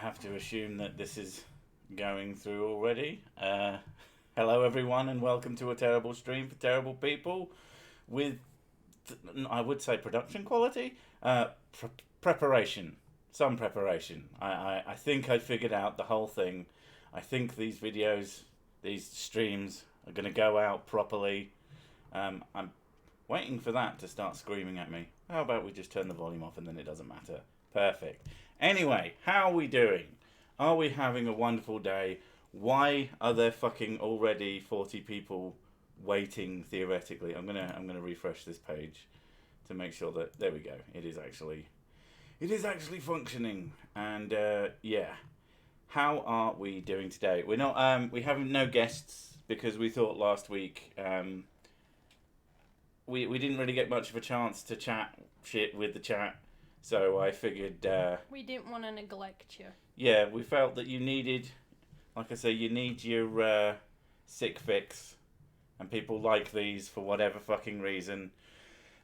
have to assume that this is going through already. Hello, everyone, and welcome to a terrible stream for terrible people with, I would say, production quality. Preparation. Some preparation. I think I figured out the whole thing. I think these videos, these streams, are going to go out properly. I'm waiting for that to start screaming at me. How about we just turn the volume off and then it doesn't matter? Perfect. Anyway, how are we doing? Are we having a wonderful day? Why are there fucking already 40 people waiting theoretically? I'm gonna refresh this page to make sure that there we go. It is actually functioning. And yeah. How are we doing today? We're not we have no guests because we thought last week we didn't really get much of a chance to chat shit with the chat. So I figured... we didn't want to neglect you. Yeah, we felt that you needed... Like I say, you need your sick fix. And people like these for whatever fucking reason.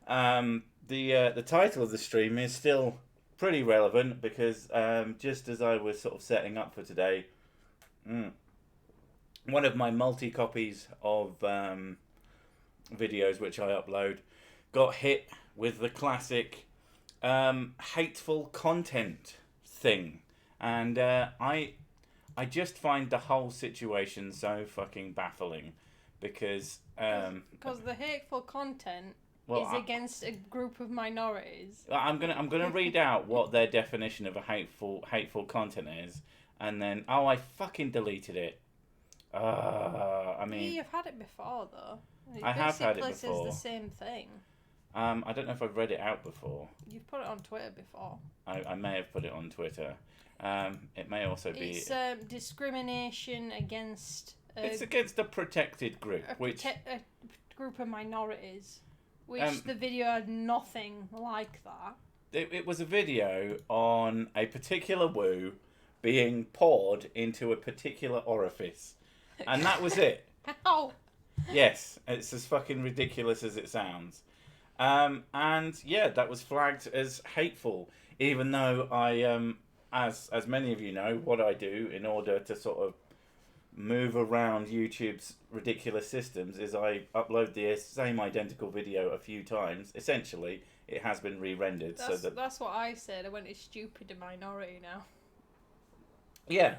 The title of the stream is still pretty relevant because just as I was sort of setting up for today... one of my multi-copies of videos which I upload got hit with the classic... hateful content thing, and I just find the whole situation so fucking baffling because the hateful content is against a group of minorities. I'm gonna read out what their definition of a hateful content is, and then I fucking deleted it. I mean, you've had it before though. I have had it before. Basically says the same thing. I don't know if I've read it out before. You've put it on Twitter before. I may have put it on Twitter. It may also be... It's discrimination against... it's against a protected group. A group of minorities. Which the video had nothing like that. It was a video on a particular woo being poured into a particular orifice. And that was it. How? Yes, it's as fucking ridiculous as it sounds. And yeah, that was flagged as hateful, even though I, as many of you know, what I do in order to sort of move around YouTube's ridiculous systems is I upload the same identical video a few times. Essentially, it has been re-rendered. That's what I said. I went, it's stupid a minority now. Yeah,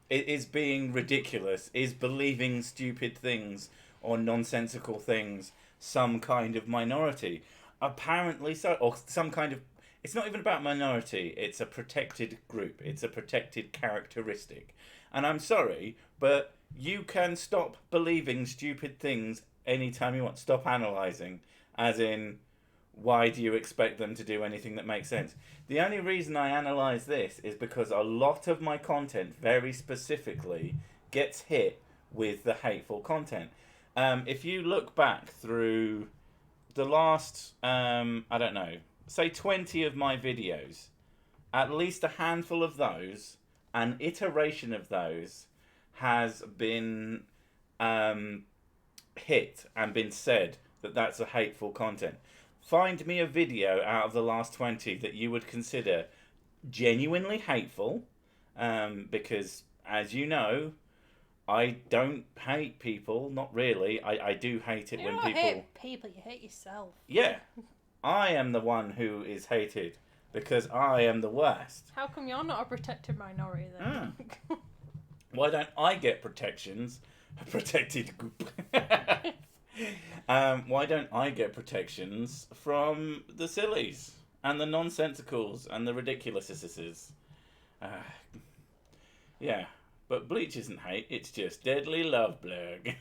it is being ridiculous, is believing stupid things or nonsensical things some kind of minority. Apparently so, or some kind of... It's not even about minority, it's a protected group. It's a protected characteristic. And I'm sorry, but you can stop believing stupid things anytime you want. Stop analysing. As in, why do you expect them to do anything that makes sense? The only reason I analyse this is because a lot of my content, very specifically, gets hit with the hateful content. If you look back through the last, I don't know, say 20 of my videos, at least a handful of those, an iteration of those, has been hit and been said that that's a hateful content. Find me a video out of the last 20 that you would consider genuinely hateful, because, as you know, I don't hate people, not really. I do hate it when people... You don't hate people, you hate yourself. Yeah. I am the one who is hated because I am the worst. How come you're not a protected minority then? Why don't I get protections? A protected group. Why don't I get protections from the sillies and the nonsensicals and the ridiculouses? Yeah. But Bleach isn't hate, it's just deadly love blurg.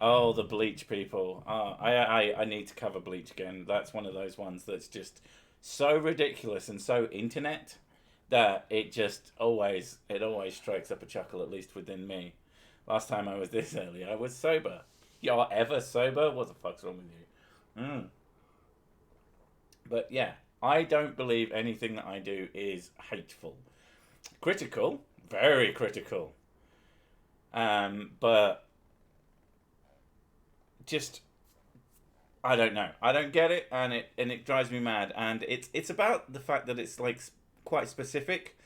Oh, the Bleach people. I need to cover Bleach again. That's one of those ones that's just so ridiculous and so internet that it always strikes up a chuckle, at least within me. Last time I was this early, I was sober. You're ever sober? What the fuck's wrong with you? But yeah, I don't believe anything that I do is hateful. Critical, very critical, but just I don't know. I don't get it, and it drives me mad. And it's about the fact that it's like quite specific.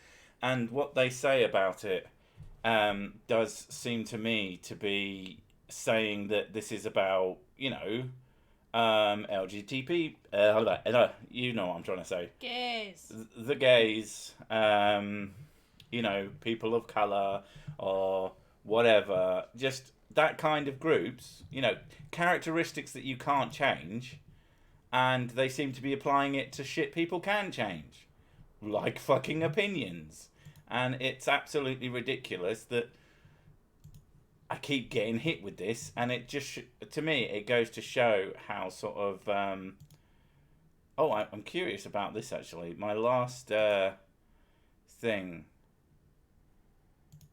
And what they say about it does seem to me to be saying that this is about, LGTB. You know what I'm trying to say. Gays. The gays, people of colour or whatever. Just that kind of groups, characteristics that you can't change. And they seem to be applying it to shit people can change. Like fucking opinions. And it's absolutely ridiculous that I keep getting hit with this, and it just, to me, it goes to show how sort of, I'm curious about this, actually. My last thing.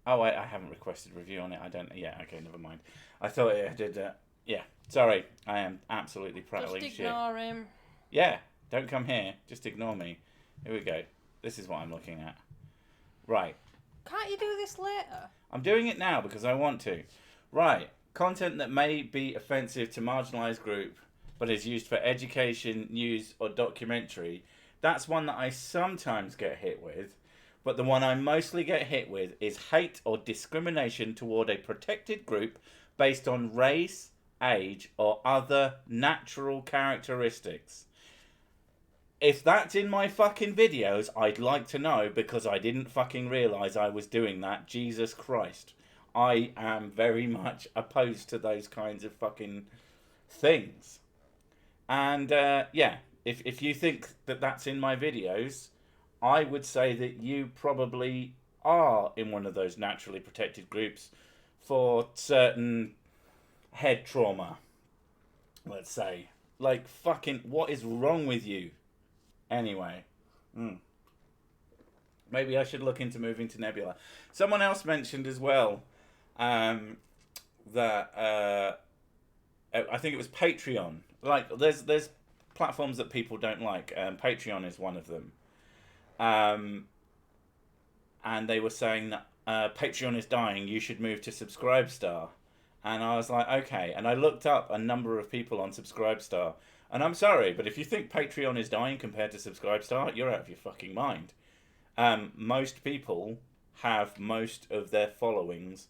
Oh, I haven't requested review on it. I don't, yeah, okay, never mind. I thought I did, yeah, sorry. I am absolutely prattling shit. Just ignore him. Yeah, don't come here. Just ignore me. Here we go. This is what I'm looking at. Right. Can't you do this later? I'm doing it now because I want to. Right. Content that may be offensive to marginalised group but is used for education, news or documentary. That's one that I sometimes get hit with. But the one I mostly get hit with is hate or discrimination toward a protected group based on race, age or other natural characteristics. If that's in my fucking videos, I'd like to know because I didn't fucking realise I was doing that. Jesus Christ. I am very much opposed to those kinds of fucking things. And, if you think that that's in my videos, I would say that you probably are in one of those naturally protected groups for certain head trauma, let's say. Like, fucking, what is wrong with you? Anyway, maybe I should look into moving to Nebula. Someone else mentioned as well that I think it was Patreon. Like, there's platforms that people don't like. Patreon is one of them. And they were saying that Patreon is dying. You should move to Subscribestar. And I was like, okay. And I looked up a number of people on Subscribestar. And I'm sorry, but if you think Patreon is dying compared to Subscribestar, you're out of your fucking mind. Most people have most of their followings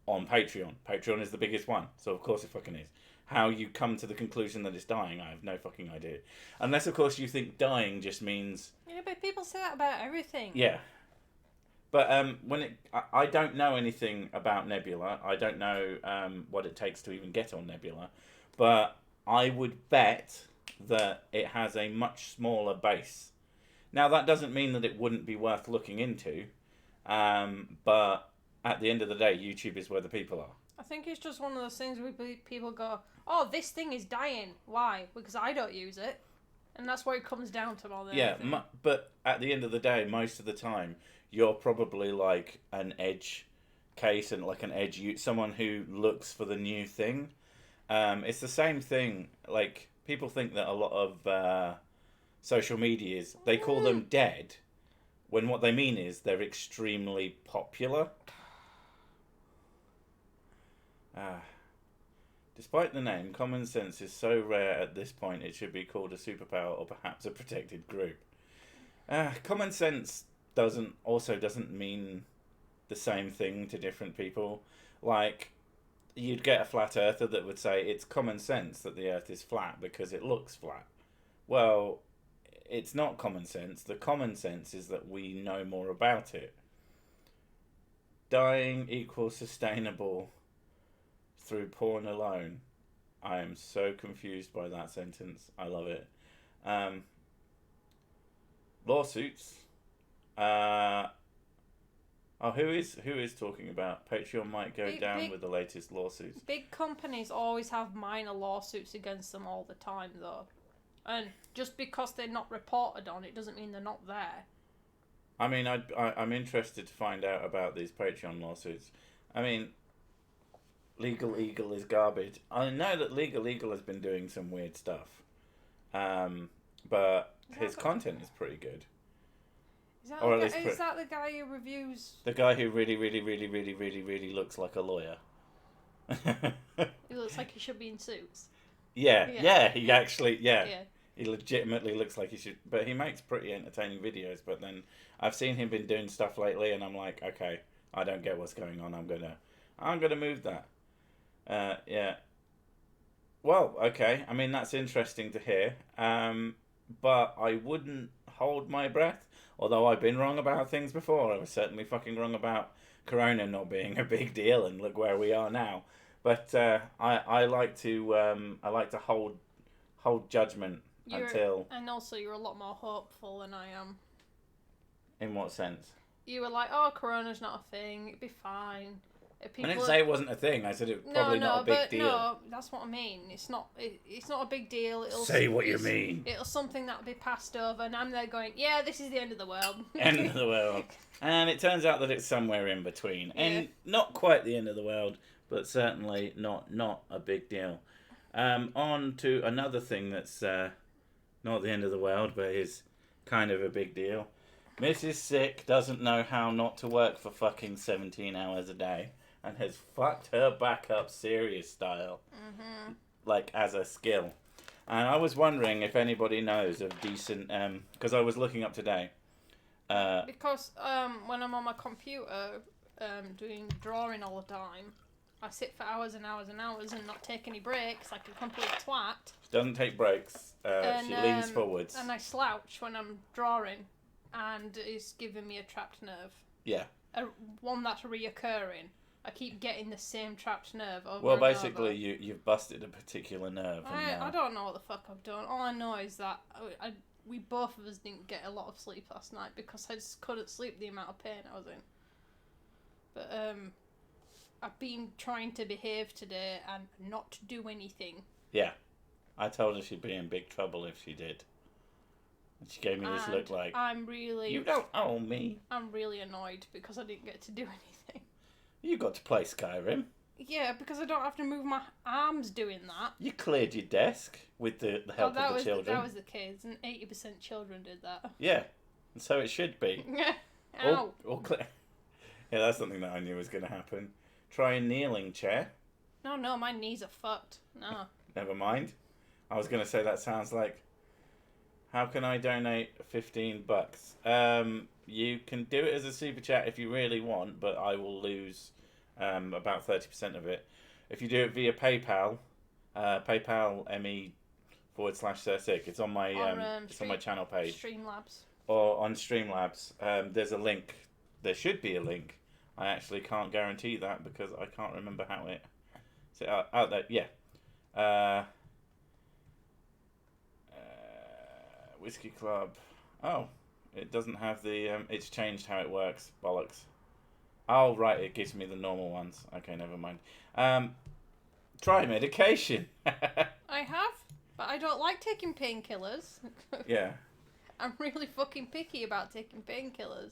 on Patreon. Patreon is the biggest one, so of course it fucking is. How you come to the conclusion that it's dying, I have no fucking idea. Unless, of course, you think dying just means... Yeah, but people say that about everything. Yeah. But I don't know anything about Nebula. I don't know what it takes to even get on Nebula. But I would bet that it has a much smaller base. Now, that doesn't mean that it wouldn't be worth looking into. But at the end of the day, YouTube is where the people are. I think it's just one of those things where people go, oh, this thing is dying. Why? Because I don't use it. And that's where it comes down to all that. Yeah, but at the end of the day, most of the time, you're probably like an edge case and like an edge, someone who looks for the new thing. It's the same thing. Like, people think that a lot of social medias, they call them dead, when what they mean is they're extremely popular. Despite the name, common sense is so rare at this point it should be called a superpower or perhaps a protected group. Common sense doesn't mean the same thing to different people. Like, you'd get a flat earther that would say it's common sense that the earth is flat because it looks flat. Well, it's not common sense. The common sense is that we know more about it. Dying equals sustainable through porn alone. I am so confused by that sentence. I love it. Lawsuits. Who is talking about Patreon might go down with the latest lawsuits? Big companies always have minor lawsuits against them all the time, though. And just because they're not reported on, it doesn't mean they're not there. I mean, I'm interested to find out about these Patreon lawsuits. I mean, Legal Eagle is garbage. I know that Legal Eagle has been doing some weird stuff. But his content is pretty good. Is that the guy who reviews... The guy who really looks like a lawyer. He looks like he should be in suits. Yeah, he actually, yeah. He legitimately looks like he should, but he makes pretty entertaining videos. But then I've seen him been doing stuff lately, and I'm like, okay, I don't get what's going on. I'm gonna move that. Yeah. Well, okay. I mean, that's interesting to hear. But I wouldn't hold my breath. Although I've been wrong about things before. I was certainly fucking wrong about Corona not being a big deal, and look where we are now. But I like to hold judgment until. And also, you're a lot more hopeful than I am. In what sense? You were like, "Oh, Corona's not a thing. It'd be fine." I didn't say it wasn't a thing. I said it was probably not a big deal. No, that's what I mean. It's not a big deal. Say what you mean. It'll something that'll be passed over, and I'm there going, yeah, this is the end of the world. End of the world. And it turns out that it's somewhere in between. Yeah. And not quite the end of the world, but certainly not a big deal. On to another thing that's not the end of the world, but is kind of a big deal. Mrs. Sick doesn't know how not to work for fucking 17 hours a day. And has fucked her back up serious style. Mm-hmm. Like, as a skill. And I was wondering if anybody knows of decent... because I was looking up today. Because when I'm on my computer doing drawing all the time, I sit for hours and hours and hours and not take any breaks, like a complete twat. She doesn't take breaks. She leans forwards. And I slouch when I'm drawing. And it's giving me a trapped nerve. Yeah. One that's reoccurring. I keep getting the same trapped nerve over Well, and basically, over. you've busted a particular nerve. I don't know what the fuck I've done. All I know is that we both of us didn't get a lot of sleep last night because I just couldn't sleep the amount of pain I was in. But I've been trying to behave today and not do anything. Yeah. I told her she'd be in big trouble if she did. And she gave me this look like, you don't owe me. I'm really annoyed because I didn't get to do anything. You got to play Skyrim. Yeah, because I don't have to move my arms doing that. You cleared your desk with the help of the children. That was the case, and 80% children did that. Yeah, and so it should be. Ow. Yeah, that's something that I knew was going to happen. Try a kneeling chair. No, my knees are fucked. No. Never mind. I was going to say that sounds like, how can I donate $15? You can do it as a super chat if you really want, but I will lose about 30% of it. If you do it via PayPal, PayPal me/Sirsick. It's on my it's on my channel page. Streamlabs. Or on Streamlabs. There's a link. There should be a link. I actually can't guarantee that because I can't remember how it. So out there, yeah. Whiskey Club. Oh, it doesn't have the. It's changed how it works. Bollocks. Oh, right, it gives me the normal ones. Okay, never mind. Try medication. I have, but I don't like taking painkillers. Yeah. I'm really fucking picky about taking painkillers.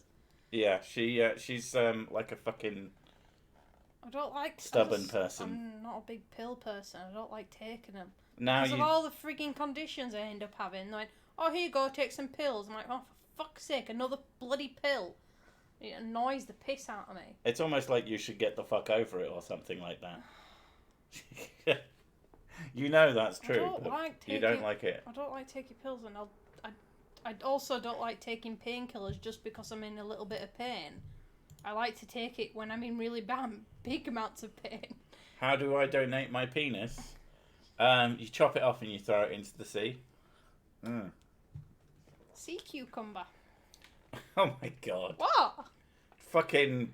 Yeah, she's like a fucking. I don't like stubborn person. I'm not a big pill person. I don't like taking them. Now because of all the frigging conditions I end up having. Like, oh, here you go, take some pills. I'm like, oh, for fuck's sake, another bloody pill. It annoys the piss out of me. It's almost like you should get the fuck over it or something like that. You know that's true. You don't like it. I don't like taking pills, and I also don't like taking painkillers just because I'm in a little bit of pain. I like to take it when I'm in really big amounts of pain. How do I donate my penis? You chop it off and you throw it into the sea. Sea cucumber. Oh my god. What? Fucking,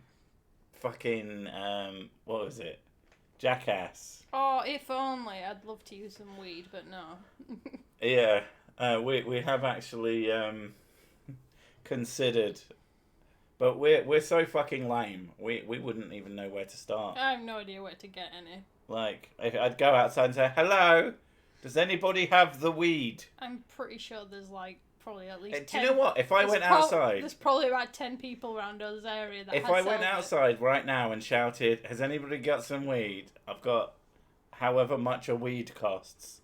what was it? Jackass. Oh, if only. I'd love to use some weed, but no. Yeah, we have actually considered, but we're so fucking lame. We wouldn't even know where to start. I have no idea where to get any. Like, if I'd go outside and say, hello, does anybody have the weed? I'm pretty sure there's like probably at least 10. Do you know what? If I went outside... There's probably about 10 people around us area that If I went outside right now and shouted, has anybody got some weed? I've got however much a weed costs.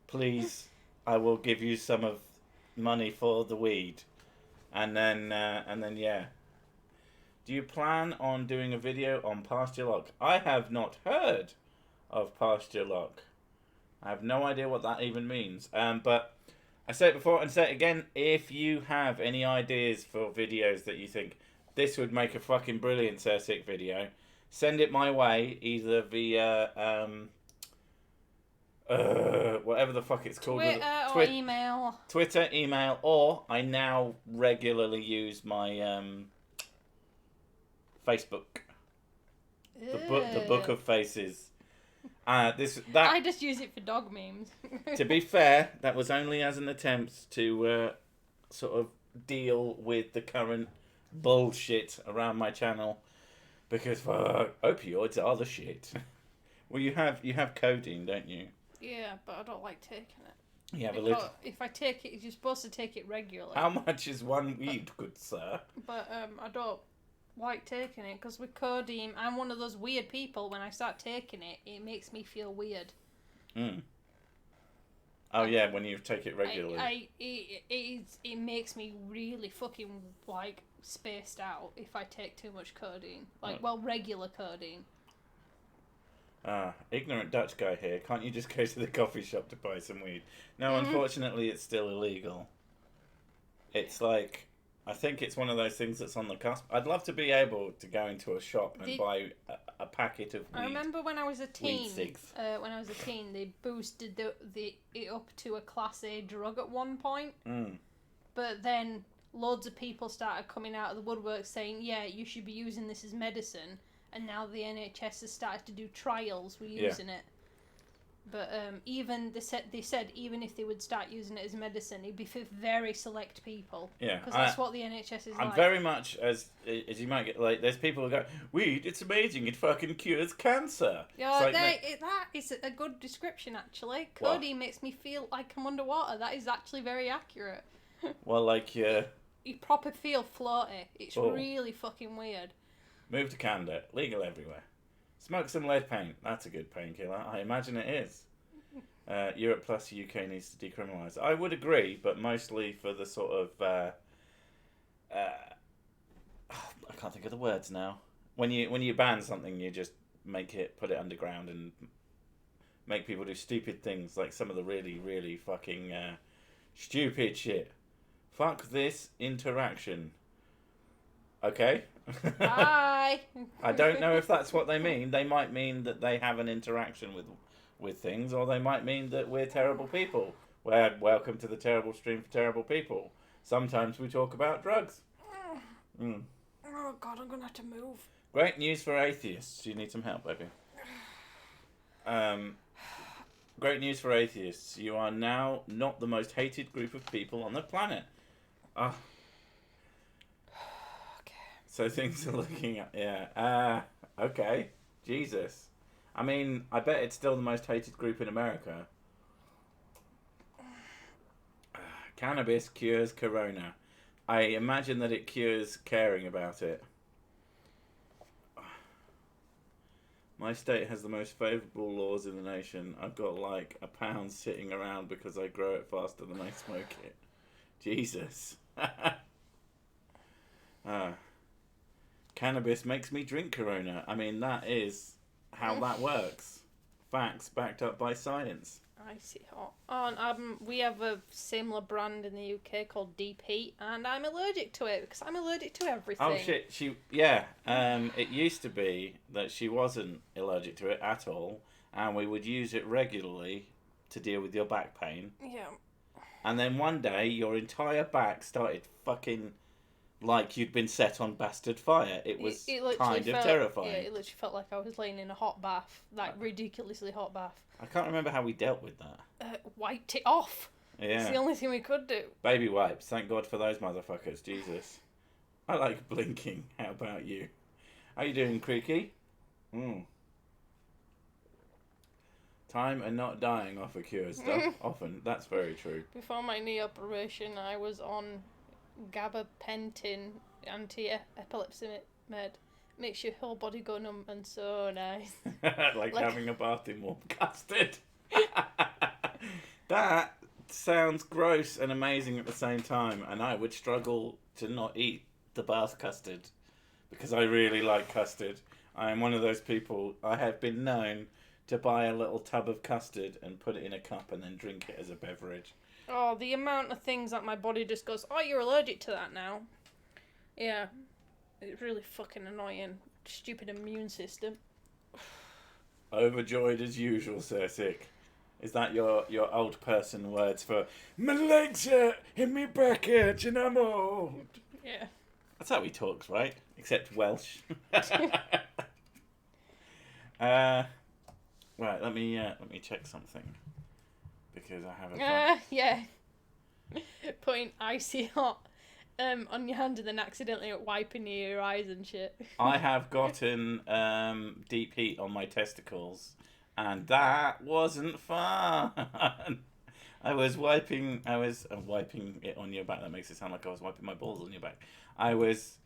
Please, I will give you some of money for the weed. And then yeah. Do you plan on doing a video on pasture lock? I have not heard of pasture lock. I have no idea what that even means. But I said it before and say it again. If you have any ideas for videos that you think this would make a fucking brilliant Sir Sick video, send it my way either via whatever the fuck it's called. Twitter or email. Twitter, email, or I now regularly use my Facebook. The book of faces. I just use it for dog memes. To be fair, that was only as an attempt to sort of deal with the current bullshit around my channel, because opioids are the shit. Well, you have codeine, don't you? Yeah, but I don't like taking it. You have a little. If I take it, you're supposed to take it regularly. How much is one weed, good sir? But I don't like taking it, because with codeine, I'm one of those weird people. When I start taking it, it makes me feel weird. Oh yeah, when you take it regularly. It makes me really fucking like spaced out if I take too much codeine. Regular codeine. Ignorant Dutch guy here. Can't you just go to the coffee shop to buy some weed? No, unfortunately, it's still illegal. It's like, I think it's one of those things that's on the cusp. I'd love to be able to go into a shop and buy a packet of weed. I remember when I was a teen. Cigs. When I was a teen, they boosted it up to a Class A drug at one point. But then loads of people started coming out of the woodwork saying, "Yeah, you should be using this as medicine." And now the NHS has started to do trials with using it. But even they said even if they would start using it as medicine, it'd be for very select people. Yeah, because that's what the NHS is I'm like. very much as you might get, like, there's people who go, "Weed, it's amazing, it fucking cures cancer." Yeah, that is a good description actually. Codeine makes me feel like I'm underwater. That is actually very accurate. Well, like you proper feel floaty. It's really fucking weird. Move to Canada, legal everywhere. Smoke some lead paint. That's a good painkiller. I imagine it is. Europe plus UK needs to decriminalise. I would agree, but mostly for the sort of I can't think of the words now. When you ban something, you just put it underground and make people do stupid things, like some of the really, really fucking stupid shit. Fuck this interaction. Okay? Bye. I don't know if that's what they mean. They might mean that they have an interaction with things, or they might mean that we're terrible people. Welcome to the terrible stream for terrible people. Sometimes we talk about drugs. Oh God, I'm gonna have to move. Great news for atheists. You need some help, baby. Great news for atheists. You are now not the most hated group of people on the planet. So things are looking at, okay, Jesus. I mean, I bet it's still the most hated group in America. Cannabis cures corona. I imagine that it cures caring about it. My state has the most favourable laws in the nation. I've got like £1 sitting around because I grow it faster than I smoke it. Jesus. Cannabis makes me drink Corona. I mean, that is how that works. Facts backed up by science. I see. We have a similar brand in the UK called DP, and I'm allergic to it because I'm allergic to everything. Oh shit! It used to be that she wasn't allergic to it at all, and we would use it regularly to deal with your back pain. Yeah. And then one day, your entire back started fucking like you'd been set on bastard fire. It was kind of terrifying. Yeah, it literally felt like I was laying in a hot bath, like ridiculously hot bath. I can't remember how we dealt with that. Wiped it off. Yeah. It's the only thing we could do. Baby wipes. Thank God for those motherfuckers. Jesus. I like blinking. How about you? How you doing, Creaky? Time and not dying off a cure stuff. Often. That's very true. Before my knee operation, I was on gabapentin anti-epilepsy med. Makes your whole body go numb and so nice. like having a bath in warm custard. That sounds gross and amazing at the same time, and I would struggle to not eat the bath custard because I really like custard. I am one of those people. I have been known to buy a little tub of custard and put it in a cup and then drink it as a beverage. Oh, the amount of things that my body just goes, oh, you're allergic to that now. Yeah. It's really fucking annoying. Stupid immune system. Overjoyed as usual, Sir Sick. Is that your old person words for my legs hurt and my back hurts and I'm old? Yeah. That's how he talks, right? Except Welsh. Right, let me check something because I have a. Yeah. Putting icy hot on your hand and then accidentally wiping your eyes and shit. I have gotten deep heat on my testicles, and that wasn't fun. I was wiping it on your back. That makes it sound like I was wiping my balls on your back. I was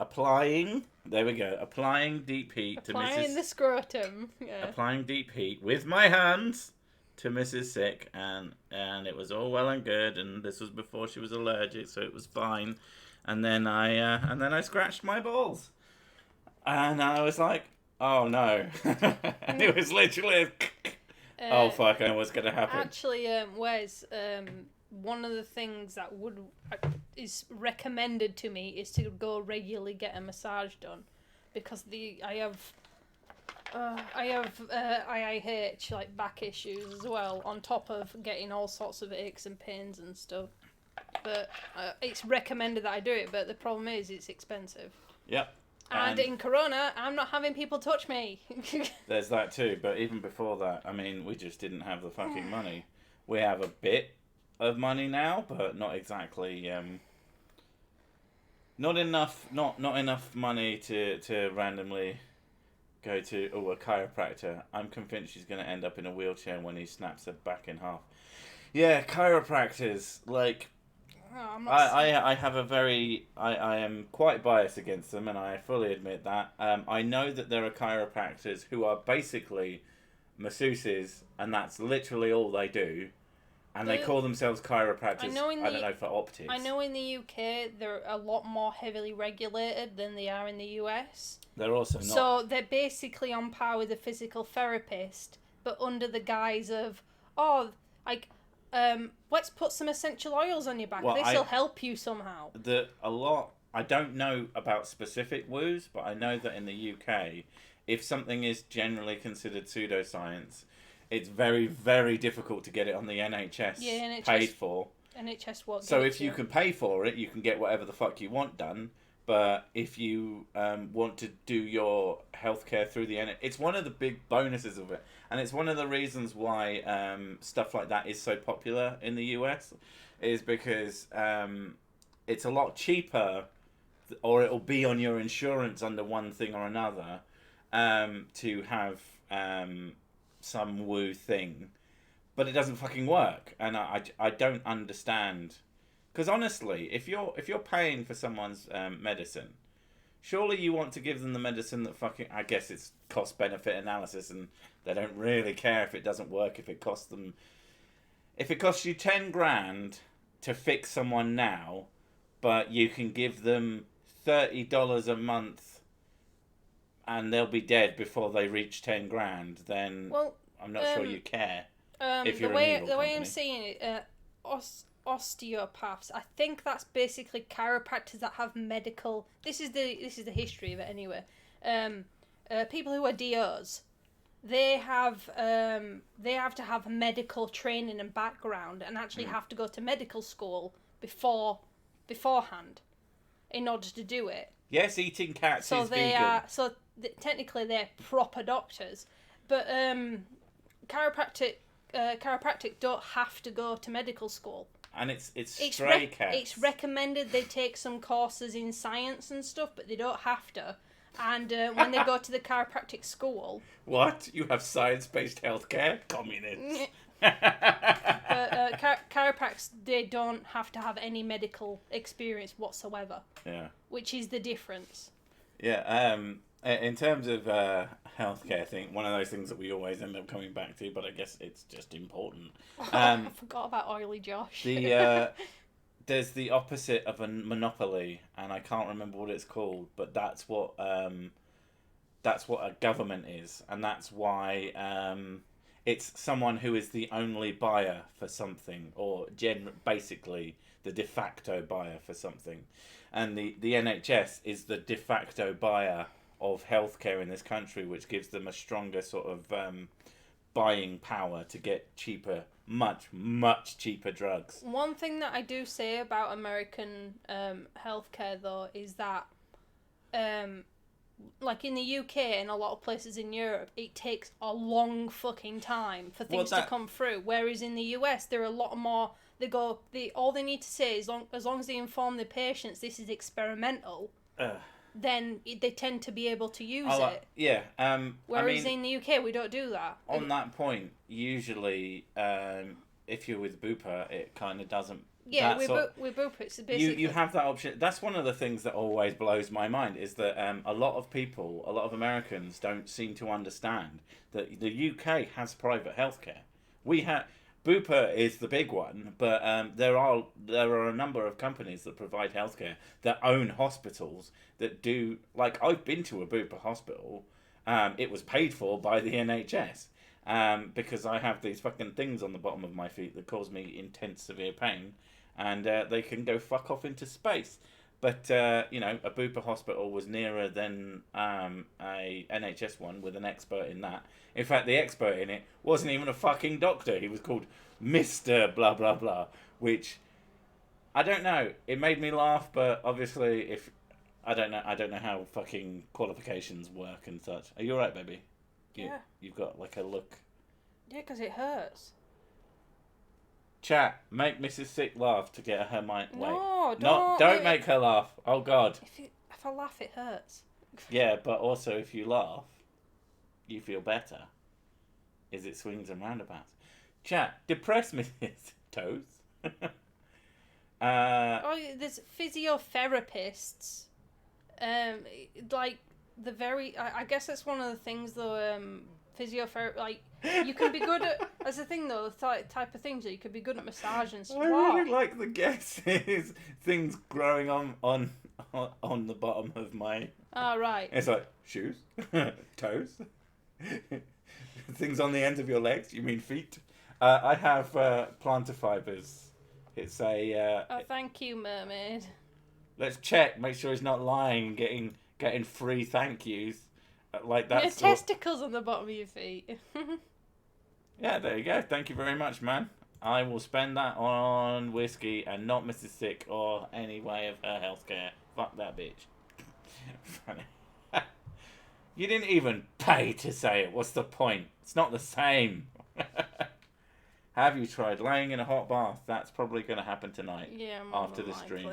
applying. There we go. Applying deep heat Applying the scrotum. Yeah. Applying deep heat with my hands to Mrs. Sick, and it was all well and good. And this was before she was allergic, so it was fine. And then I scratched my balls, and I was like, oh no! It was literally. Oh fuck! I know what's gonna happen. Actually, Wes, one of the things that is recommended to me is to go regularly get a massage done, because I have IIH, like back issues as well, on top of getting all sorts of aches and pains and stuff. But it's recommended that I do it, but the problem is it's expensive. Yep. And in Corona, I'm not having people touch me. There's that too, but even before that, I mean, we just didn't have the fucking money. We have a bit of money now, but not exactly. Not enough money to randomly go to a chiropractor. I'm convinced she's going to end up in a wheelchair when he snaps her back in half. Yeah, chiropractors, like. Oh, I have a very... I am quite biased against them, and I fully admit that. I know that there are chiropractors who are basically masseuses, and that's literally all they do. And they call themselves chiropractors, I don't know, for optics. I know in the UK they're a lot more heavily regulated than they are in the US. They're also not... So they're basically on par with a physical therapist, but under the guise of, let's put some essential oils on your back. Well, This'll help you somehow. I don't know about specific woos, but I know that in the UK, if something is generally considered pseudoscience, it's very, very difficult to get it on the NHS, paid for. NHS won't. So if you can pay for it, you can get whatever the fuck you want done. But if you want to do your healthcare through the NHS, it's one of the big bonuses of it. And it's one of the reasons why stuff like that is so popular in the US, is because it's a lot cheaper, or it'll be on your insurance under one thing or another, to have some woo thing. But it doesn't fucking work. And I don't understand. Because honestly, if you're paying for someone's medicine, surely you want to give them the medicine that fucking... I guess it's cost-benefit analysis, and they don't really care if it doesn't work, if it costs them... If it costs you 10 grand to fix someone now, but you can give them $30 a month and they'll be dead before they reach 10 grand, then I'm not sure you care. If you're the way I'm seeing it, osteopaths, I think that's basically chiropractors that have medical... This is the history of it anyway. People who are DOs, they have to have medical training and background, and actually have to go to medical school beforehand in order to do it. Yes, eating cats is vegan. Technically they're proper doctors, but chiropractic don't have to go to medical school. And it's stray cats. It's recommended they take some courses in science and stuff, but they don't have to. And when they go to the chiropractic school... What? You have science-based healthcare? Communists. But chiropractors, they don't have to have any medical experience whatsoever. Yeah. Which is the difference. Yeah, in terms of healthcare thing, one of those things that we always end up coming back to, but I guess it's just important. I forgot about Oily Josh. There's the opposite of a monopoly, and I can't remember what it's called, but that's what a government is, and that's why It's someone who is the only buyer for something, or basically the de facto buyer for something. And the NHS is the de facto buyer of healthcare in this country, which gives them a stronger sort of buying power to get cheaper, much cheaper drugs. One thing that I do say about American healthcare, though, is that like in the UK and a lot of places in Europe, it takes a long fucking time for things to come through. Whereas in the US, there are a lot more. All they need to say is as long as they inform the patients this is experimental, then they tend to be able to use it. Yeah. Whereas in the UK, we don't do that. On that point, usually, if you're with Bupa, it kind of doesn't. Yeah, with Bupa, it's basically... You have that option. That's one of the things that always blows my mind, is that a lot of Americans don't seem to understand that the UK has private healthcare. Bupa is the big one, but there are a number of companies that provide healthcare that own hospitals that do... Like, I've been to a Bupa hospital. It was paid for by the NHS. Because I have these fucking things on the bottom of my feet that cause me intense severe pain, and they can go fuck off into space. But a Bupa hospital was nearer than a NHS one with an expert in that. In fact, the expert in it wasn't even a fucking doctor. He was called Mr. Blah blah blah, which I don't know. It made me laugh, but obviously, I don't know how fucking qualifications work and such. Are you alright, baby? Yeah. You've got like a look. Yeah, because it hurts. Chat, make Mrs. Sick laugh to get her mind. No, don't make her laugh. Oh God. If I laugh, it hurts. Yeah, but also if you laugh, you feel better. Is it swings and roundabouts? Chat, depress Mrs. Toes. There's physiotherapists. Like. I guess that's one of the things though, physiotherapy, like, you can be good at, that's the thing though, the type of things that you could be good at massage and stuff. I really like the guesses, things growing on the bottom of my... Oh, right. It's like, shoes, toes, things on the ends of your legs, you mean feet? I have plantar fibers. It's a... thank you, mermaid. Let's check, make sure he's not lying and getting free thank yous. Like that. Your testicles on the bottom of your feet. Yeah, there you go. Thank you very much, man. I will spend that on whiskey and not Mrs. Sick or any way of her healthcare. Fuck that bitch. Funny. You didn't even pay to say it. What's the point? It's not the same. Have you tried laying in a hot bath? That's probably going to happen tonight. Yeah, after the stream.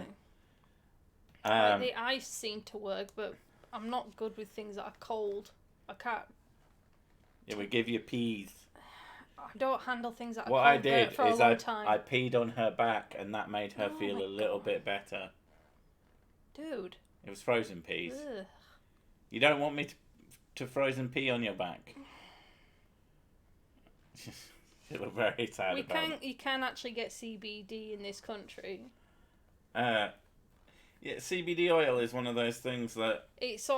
The ice seemed to work, but I'm not good with things that are cold. I can't. Yeah, we give you peas. I don't handle things that are what cold I did for a is long time. I peed on her back, and that made her feel a little bit better. Dude. It was frozen peas. Ugh. You don't want me to frozen pee on your back? You look very sad about it. You can actually get CBD in this country. Yeah, CBD oil is one of those things that... It's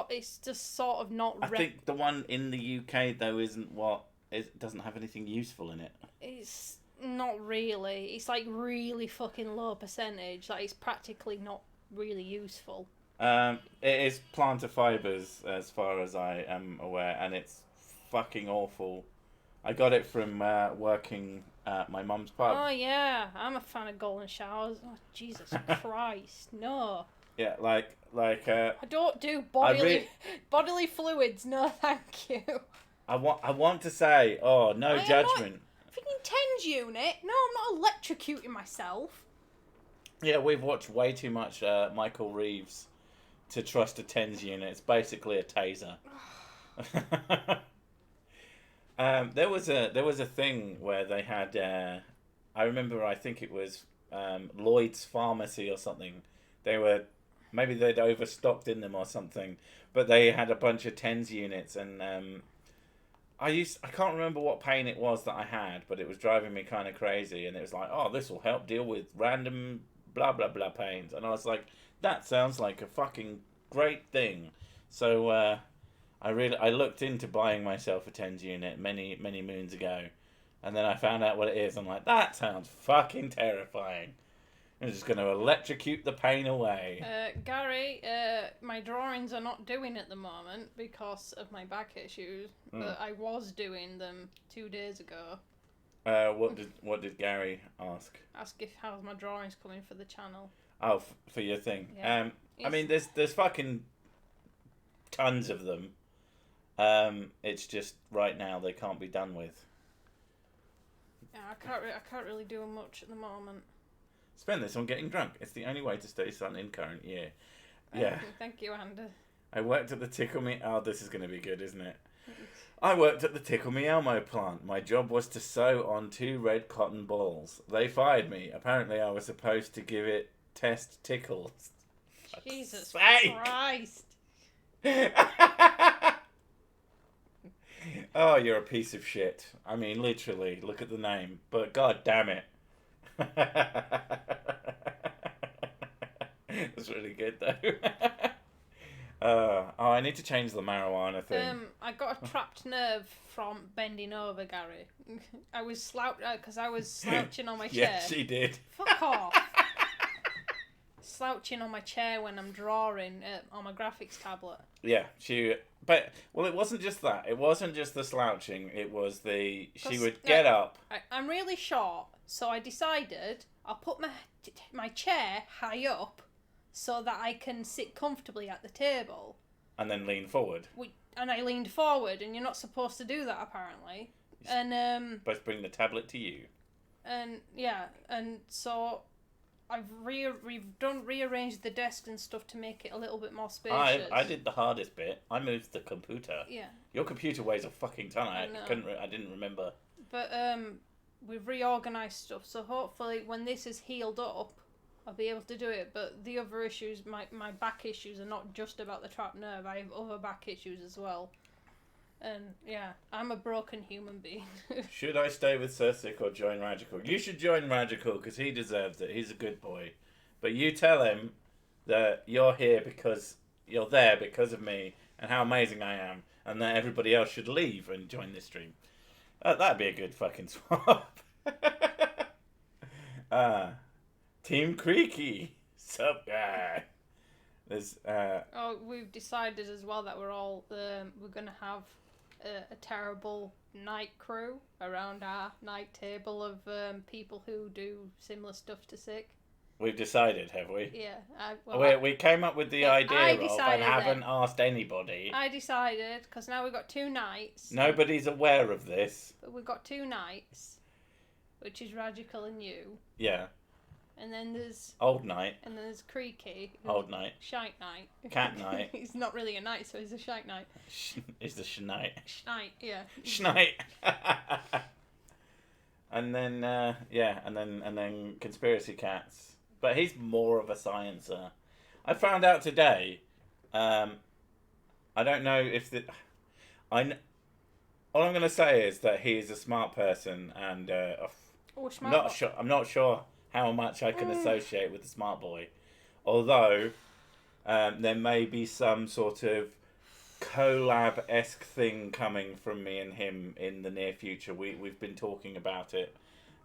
just sort of not... I think the one in the UK, though, it doesn't have anything useful in it. It's not really. It's like really fucking low percentage. Like, it's practically not really useful. It is plantar fibers, as far as I am aware, and it's fucking awful. I got it from working at my mum's pub. Oh, yeah. I'm a fan of golden showers. Oh, Jesus Christ. No. Yeah, like... I don't do bodily fluids. No, thank you. I want to say, no judgment. Freaking TENS unit? No, I'm not electrocuting myself. Yeah, we've watched way too much Michael Reeves to trust a TENS unit. It's basically a taser. There was a thing where they had. I remember. I think it was Lloyd's Pharmacy or something. Maybe they'd overstocked in them or something, but they had a bunch of TENS units, and I can't remember what pain it was that I had, but it was driving me kind of crazy, and it was like, this will help deal with random blah blah blah pains, and I was like, that sounds like a fucking great thing. So I looked into buying myself a TENS unit many moons ago, And then I found out what it is. I'm like, that sounds fucking terrifying. I'm just going to electrocute the pain away. Gary, my drawings are not doing at the moment because of my back issues, but I was doing them 2 days ago. What did Gary ask? Ask if how's my drawings coming for the channel. Oh, for your thing. Yeah. I mean, there's fucking tons of them. It's just right now they can't be done with. Yeah, I can't really do much at the moment. Spend this on getting drunk. It's the only way to stay sun in current year. Yeah. Thank you, Andy. I worked at the Tickle Me... Oh, this is going to be good, isn't it? I worked at the Tickle Me Elmo plant. My job was to sew on 2 red cotton balls. They fired me. Apparently I was supposed to give it test tickles. Jesus Sake. Christ. Oh, you're a piece of shit. I mean, literally, look at the name. But god damn it. That's really good, though. I need to change the marijuana thing. I got a trapped nerve from bending over, Gary. I was slouching on my chair. Yeah, she did. Fuck off. Slouching on my chair when I'm drawing on my graphics tablet. Yeah, but it wasn't just that. It wasn't just the slouching. It was she would get up. I'm really short, so I decided I'll put my chair high up so that I can sit comfortably at the table. And then lean forward. And I leaned forward, and you're not supposed to do that apparently. And supposed to bring the tablet to you. And yeah, and so we've rearranged the desk and stuff to make it a little bit more spacious. I did the hardest bit. I moved the computer. Yeah. Your computer weighs a fucking ton. I didn't remember. But we've reorganised stuff, so hopefully when this is healed up, I'll be able to do it. But the other issues, my back issues, are not just about the trapped nerve. I have other back issues as well. And yeah, I'm a broken human being. Should I stay with Sursic or join Radical? You should join Radical because he deserves it. He's a good boy. But you tell him that you're there because of me and how amazing I am, and that everybody else should leave and join this stream. That'd be a good fucking swap. Team Creaky. Sup, guy? There's we've decided as well that we're gonna have a terrible night crew around our night table of people who do similar stuff to Sick. We've decided, have we? Yeah. We came up with the idea of and haven't asked anybody. I decided, because now we've got 2 nights. Nobody's aware of this. But we've got 2 nights, which is Radical and you. Yeah. And then there's... Old night. And then there's Creaky. Old night. Shite night. Cat night. He's not really a night, so he's a shite night. He's the schnight. Schnight, yeah. Schnight. And then, and then Conspiracy Cats. But he's more of a sciencer. I found out today, I don't know if all I'm going to say is that he is a smart person and I'm not sure how much I can associate with the smart boy. Although, there may be some sort of collab-esque thing coming from me and him in the near future. We've been talking about it.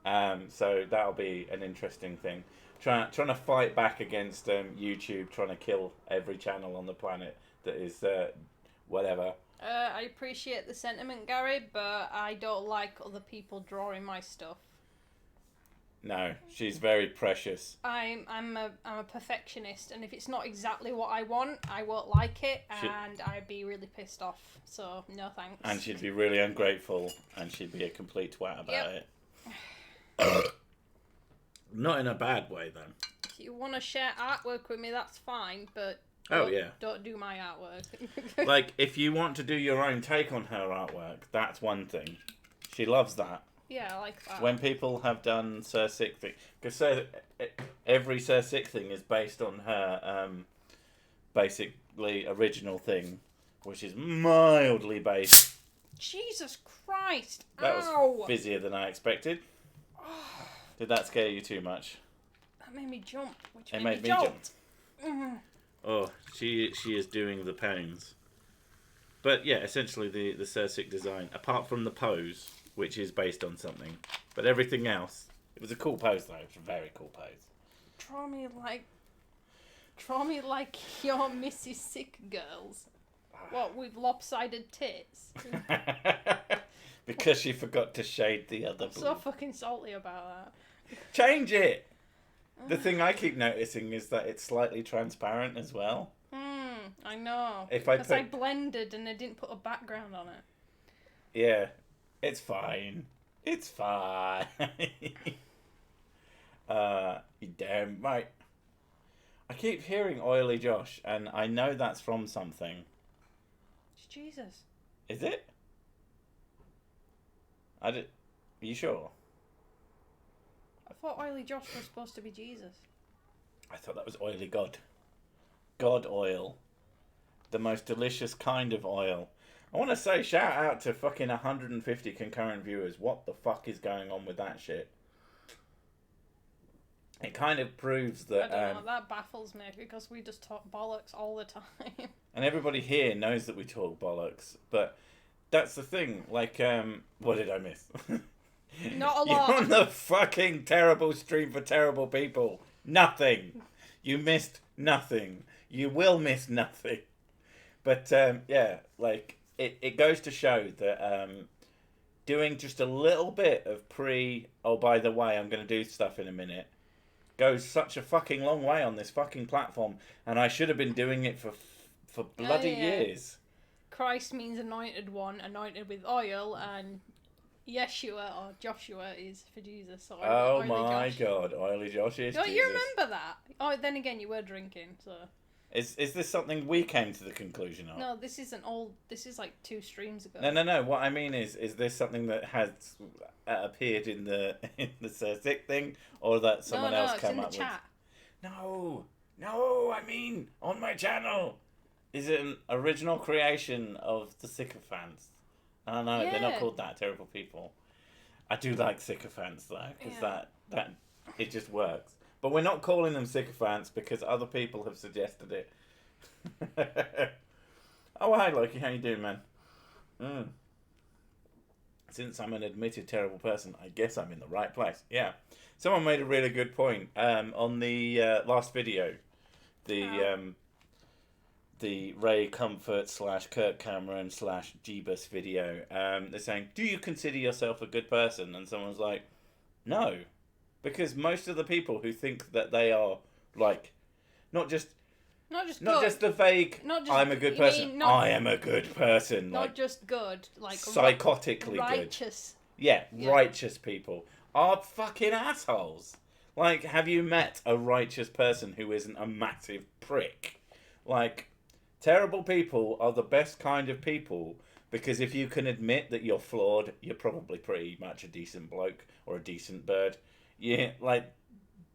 So that'll be an interesting thing. Trying to fight back against YouTube, trying to kill every channel on the planet that is whatever. I appreciate the sentiment, Gary, but I don't like other people drawing my stuff. No, she's very precious. I'm a perfectionist, and if it's not exactly what I want, I won't like it, and I'd be really pissed off. So no thanks. And she'd be really ungrateful, and she'd be a complete twat about it. Not in a bad way, though. If you want to share artwork with me, that's fine, but don't do my artwork. Like, if you want to do your own take on her artwork, that's one thing. She loves that. Yeah, I like that. When people have done Sir Sick thing, because every Sir Sick thing is based on her basically original thing, which is mildly based. Jesus Christ! That Ow! was busier than I expected. Did that scare you too much? That made me jump. It made me jump. Oh, she is doing the pains. But yeah, essentially the Sir Sick design, apart from the pose, which is based on something. But everything else, it was a cool pose though. It was a very cool pose. Draw me like your Mrs. Sick Girls. What, with lopsided tits? Because she forgot to shade the other I'm so fucking salty about that. Change it! The thing I keep noticing is that it's slightly transparent as well. I know. Because I blended and I didn't put a background on it. Yeah, it's fine. It's fine. You damn right. I keep hearing Oily Josh, and I know that's from something. It's Jesus. Is it? Are you sure? I thought Oily Josh was supposed to be Jesus. I thought that was Oily God. God oil. The most delicious kind of oil. I want to say shout out to fucking 150 concurrent viewers. What the fuck is going on with that shit? It kind of proves that... I don't know, that baffles me because we just talk bollocks all the time. And everybody here knows that we talk bollocks. But that's the thing. Like, what did I miss? Not a lot. You're on the fucking terrible stream for terrible people. Nothing. You missed nothing. You will miss nothing. But, yeah, like, it goes to show that doing just a little bit of oh, by the way, I'm going to do stuff in a minute, goes such a fucking long way on this fucking platform. And I should have been doing it for bloody years. Christ means anointed one, anointed with oil, and Yeshua or Joshua is for Jesus. So oh my God, Oily Josh is Don't Jesus. you remember that? Oh, then again, you were drinking, so... Is this something we came to the conclusion of? No, this isn't old. This is like 2 streams ago. No. What I mean is this something that has appeared in the Sir Sick thing, or that someone else come up with? Chat. No. I mean on my channel. Is it an original creation of the sycophants? I don't know. Yeah. They're not called that. Terrible people. I do like sycophants though, because that it just works. But we're not calling them sycophants because other people have suggested it. Oh, hi, Loki. How you doing, man? Since I'm an admitted terrible person, I guess I'm in the right place. Yeah. Someone made a really good point on the last video. The Ray Comfort / Kirk Cameron / Jeebus video. They're saying, do you consider yourself a good person? And someone's like, no. Because most of the people who think that they are, like, not just the vague, I'm a good person, I am a good person. Not like, just good, like... Psychotically righteous. Good. Yeah, righteous people are fucking assholes. Like, have you met a righteous person who isn't a massive prick? Like, terrible people are the best kind of people because if you can admit that you're flawed, you're probably pretty much a decent bloke or a decent bird. Yeah, like,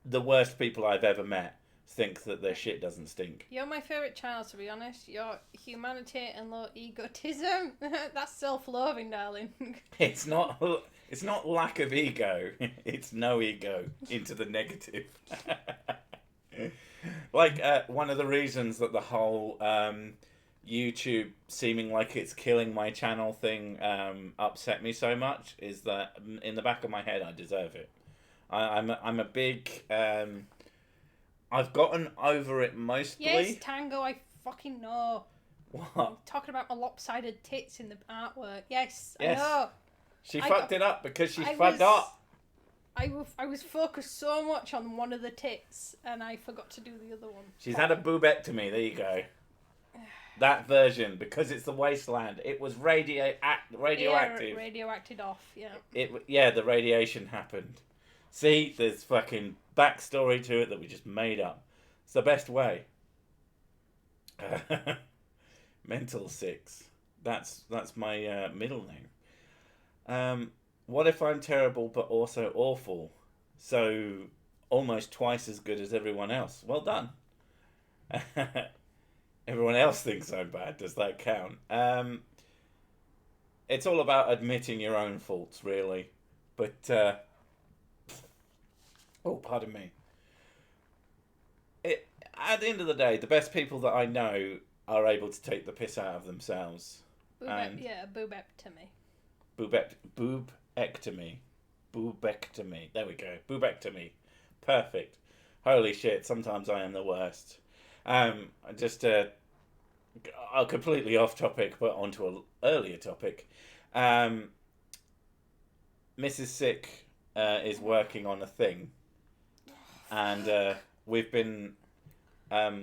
the worst people I've ever met think that their shit doesn't stink. You're my favourite child, to be honest. Your humanity and low egotism. That's self-loathing, darling. It's not lack of ego. It's no ego into the negative. Like, one of the reasons that the whole YouTube seeming like it's killing my channel thing upset me so much is that in the back of my head I deserve it. I'm a big... I've gotten over it mostly. Yes, Tango, I fucking know. What? I'm talking about my lopsided tits in the artwork. Yes, I know. She fucked it up because she fucked up. I was focused so much on one of the tits and I forgot to do the other one. She's had a boobectomy. There you go. That version, because it's the wasteland. It was radioactive. Yeah, radioacted off, yeah. The radiation happened. See, there's fucking backstory to it that we just made up. It's the best way. Mental 6. That's my middle name. What if I'm terrible but also awful? So almost twice as good as everyone else. Well done. Everyone else thinks I'm bad. Does that count? It's all about admitting your own faults, really. But... oh, pardon me. At the end of the day, the best people that I know are able to take the piss out of themselves. Boobectomy. Boobectomy. Boobectomy. There we go. Boobectomy. Perfect. Holy shit, sometimes I am the worst. Just completely off topic, but onto an earlier topic. Mrs. Sick is working on a thing. And we've been... I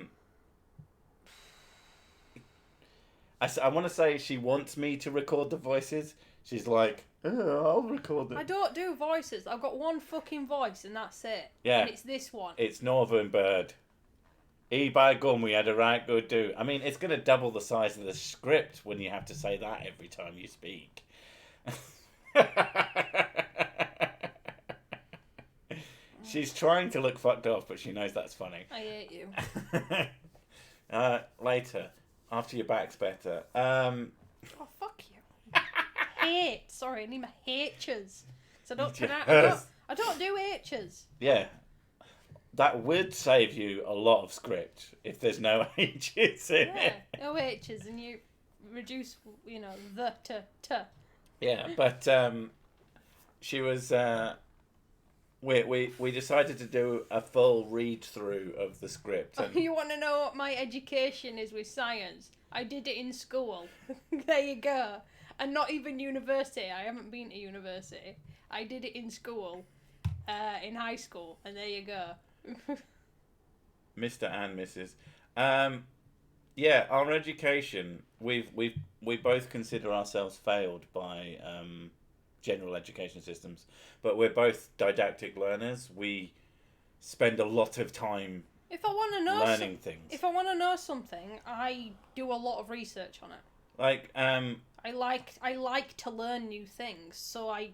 want to say she wants me to record the voices. She's like, I'll record them. I don't do voices. I've got one fucking voice and that's it. Yeah. And it's this one. It's Northern Bird. By gum, we had a right good do. I mean, it's going to double the size of the script when you have to say that every time you speak. She's trying to look fucked off, but she knows that's funny. I hate you. Later, after your back's better. Oh, fuck you. Hate. Sorry, I need my H's. So I don't do H's. Yeah. That would save you a lot of script if there's no H's in it. No H's, and you reduce, the to. Yeah, but she was... We decided to do a full read-through of the script. And... You want to know what my education is with science? I did it in school. There you go. And not even university. I haven't been to university. I did it in school, in high school, and there you go. Mr. and Mrs. Yeah, our education, we both consider ourselves failed by general education systems, but we're both didactic learners. We spend a lot of time if I want to know learning things. If I want to know something, I do a lot of research on it. Like I like to learn new things, so I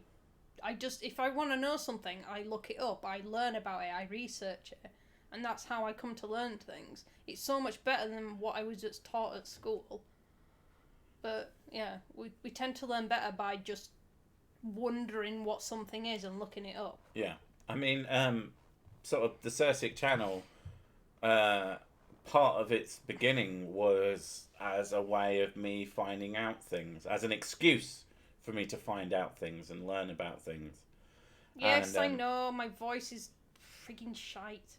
just, if I want to know something, I look it up, I learn about it, I research it, and that's how I come to learn things. It's so much better than what I was just taught at school. But yeah, we tend to learn better by just wondering what something is and looking it up. Yeah, I mean, sort of the Cirsic channel, part of its beginning was as a way of me finding out things, as an excuse for me to find out things and learn about things. Yes, I know, my voice is freaking shite.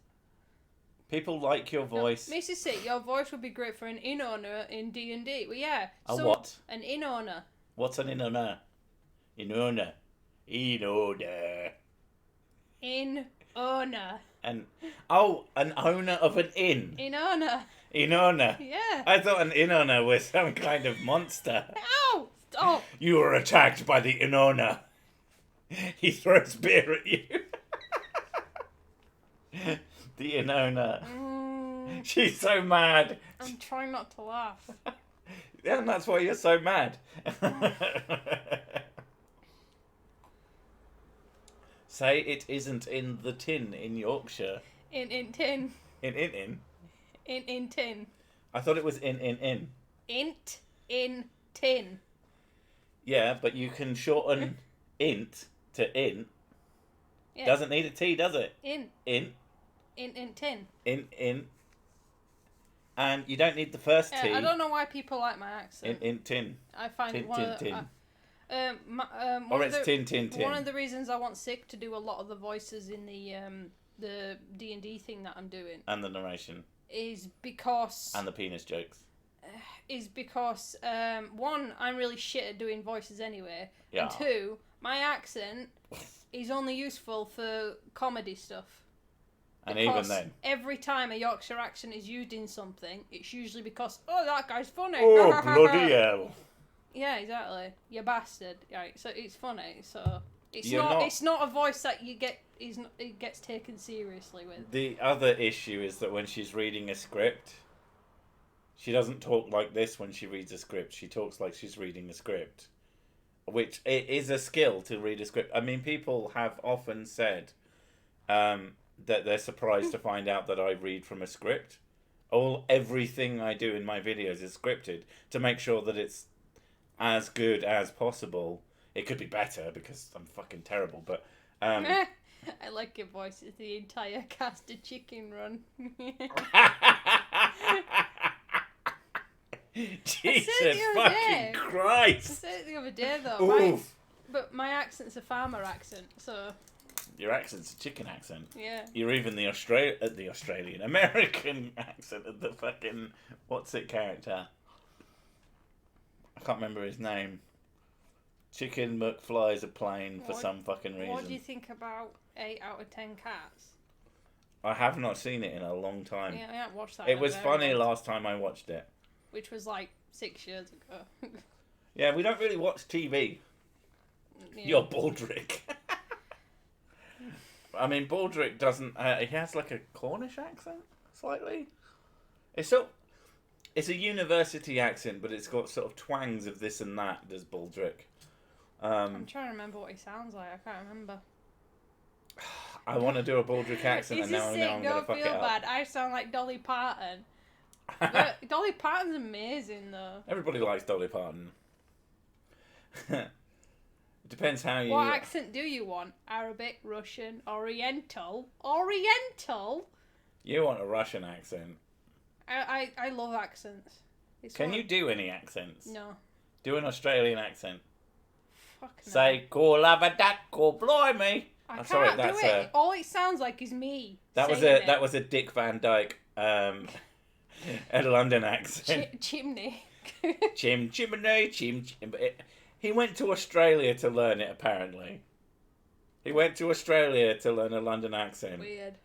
People like your voice. No, Mrs. C, your voice would be great for an in-owner in D&D. Well, yeah. What? An in-owner. What's an in-owner? In-owner. In-owner. In-owner. An owner of an inn. In-owner. In-owner. Yeah. I thought an in-owner was some kind of monster. Ow! Stop! You were attacked by the in-owner. He throws beer at you. The in-owner. She's so mad. I'm trying not to laugh. Yeah, and that's why you're so mad. Say it isn't in the tin in Yorkshire. In tin. In. In tin. I thought it was in. Int in tin. Yeah, but you can shorten int to in. Yeah. Doesn't need a T, does it? In. In tin. In. And you don't need the first T. I don't know why people like my accent. In tin. I find tin, it one of the... tin. Or it's tin. One of the reasons I want Sick to do a lot of the voices in the D&D thing that I'm doing. And the narration. Is because... And the penis jokes. Is because, one, I'm really shit at doing voices anyway. Yeah. And two, my accent is only useful for comedy stuff. And even then. Every time a Yorkshire accent is used in something, it's usually because, oh, that guy's funny. Oh, bloody hell. Yeah, exactly. You bastard. Right, so it's funny. So it's not a voice that it gets taken seriously with. The other issue is that when she's reading a script, she doesn't talk like this when she reads a script. She talks like she's reading a script, which it is a skill to read a script. I mean, people have often said that they're surprised to find out that I read from a script. Everything I do in my videos is scripted to make sure that it's as good as possible. It could be better because I'm fucking terrible, but I like your voice. It's the entire cast of Chicken Run. Jesus fucking Christ! I said it the other day though. But my accent's a farmer accent, so... Your accent's a chicken accent. Yeah. You're even the Australian American accent of the fucking what's it character. I can't remember his name. Chicken McFly's a plane for some fucking reason. What do you think about 8 out of 10 cats? I have not seen it in a long time. Yeah, I haven't watched that. It was funny last time I watched it. Which was like 6 years ago. Yeah, we don't really watch TV. Yeah. You're Baldrick. I mean, Baldrick doesn't... he has like a Cornish accent, slightly. It's a university accent, but it's got sort of twangs of this and that, does Baldrick. I'm trying to remember what he sounds like. I can't remember. I want to do a Baldrick accent, and now I'm going to fuck it up. Don't feel bad. I sound like Dolly Parton. But Dolly Parton's amazing, though. Everybody likes Dolly Parton. It depends how you... What accent do you want? Arabic, Russian, Oriental? Oriental? You want a Russian accent. I love accents. Can you do any accents? No. Do an Australian accent. Fuck no. Say, "Call lava duck, call blimey." I can't do it. All it sounds like is me. That was a Dick Van Dyke, a London accent. Chimney. Chimney. He went to Australia to learn it. Apparently, he went to Australia to learn a London accent. Weird.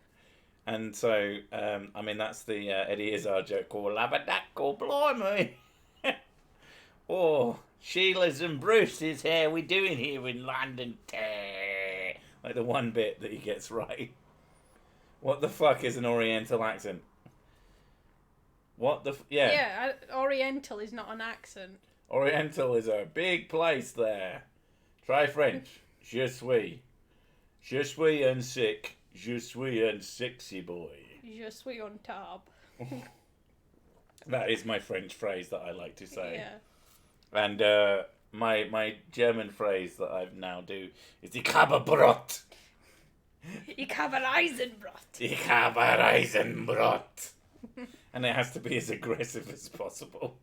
And so, I mean, that's the Eddie Izzard joke. Call lava duck, call blimey. Oh, Sheila's and Bruce's, how we doing here in London? Like the one bit that he gets right. What the fuck is an Oriental accent? What the... Yeah. Yeah, Oriental is not an accent. Oriental is a big place there. Try French. Je suis. Je suis un sick. Je suis un sexy boy. Je suis on top. That is my French phrase that I like to say. Yeah. And my German phrase that I now do is Ich habe Brot. Ich habe Eisenbrot. Ich habe Eisenbrot. And it has to be as aggressive as possible.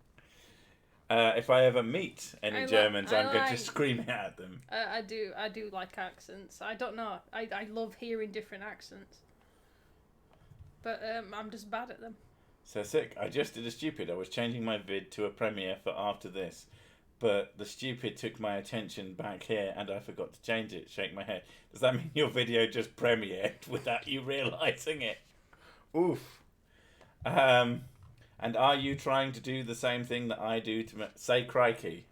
If I ever meet any Germans, I'm going to scream it at them. I do like accents. I don't know. I love hearing different accents. But I'm just bad at them. So sick. I just did a stupid. I was changing my vid to a premiere for after this. But the stupid took my attention back here and I forgot to change it. Shake my head. Does that mean your video just premiered without you realising it? Oof. And are you trying to do the same thing that I do to say crikey?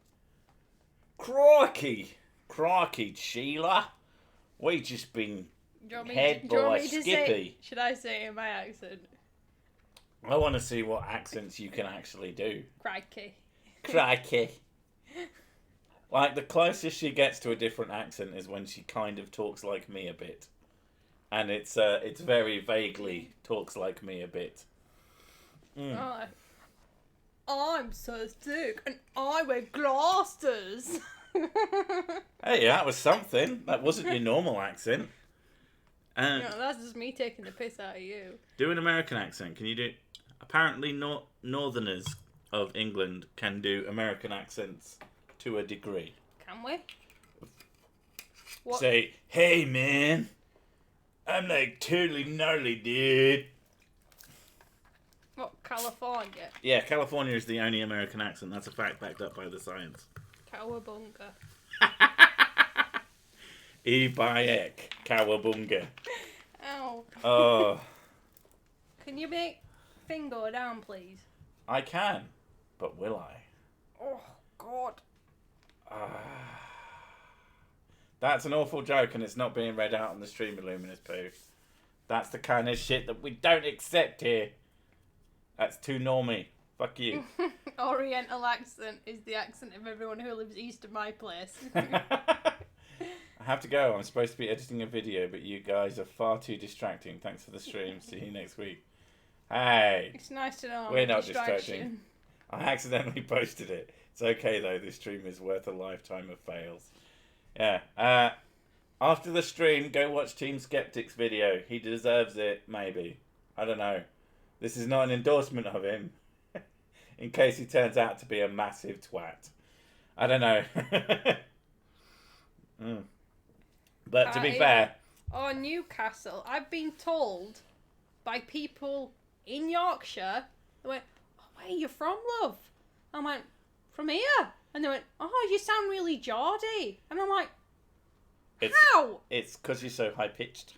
Crikey! Crikey, Sheila. We just been head by Skippy. Should I say it in my accent? I want to see what accents you can actually do. Crikey. Crikey. Like, the closest she gets to a different accent is when she kind of talks like me a bit. And it's very vaguely talks like me a bit. Mm. I'm so sick and I wear glasses. Hey, that was something. That wasn't your normal accent. No, that's just me taking the piss out of you. Do an American accent. Can you do... Apparently, Northerners of England can do American accents to a degree. Can we? What? Say, hey man, I'm like totally gnarly, dude. What, California? Yeah, California is the only American accent. That's a fact backed up by the science. Cowabunga. E-Bayek, Cowabunga. Ow. Oh. Can you make thing go down, please? I can, but will I? Oh, God. That's an awful joke and it's not being read out on the stream, Illuminous Poo. That's the kind of shit that we don't accept here. That's too normie. Fuck you. Oriental accent is the accent of everyone who lives east of my place. I have to go. I'm supposed to be editing a video, but you guys are far too distracting. Thanks for the stream. See you next week. Hey. It's nice to know. We're not distracting. I accidentally posted it. It's okay, though. This stream is worth a lifetime of fails. Yeah. After the stream, go watch Team Skeptic's video. He deserves it, maybe. I don't know. This is not an endorsement of him. In case he turns out to be a massive twat. I don't know. Mm. But to be fair... Or Newcastle. I've been told by people in Yorkshire, they went, oh, where are you from, love? I went, from here. And they went, oh, you sound really Geordie. And I'm like, how? It's because you're so high-pitched.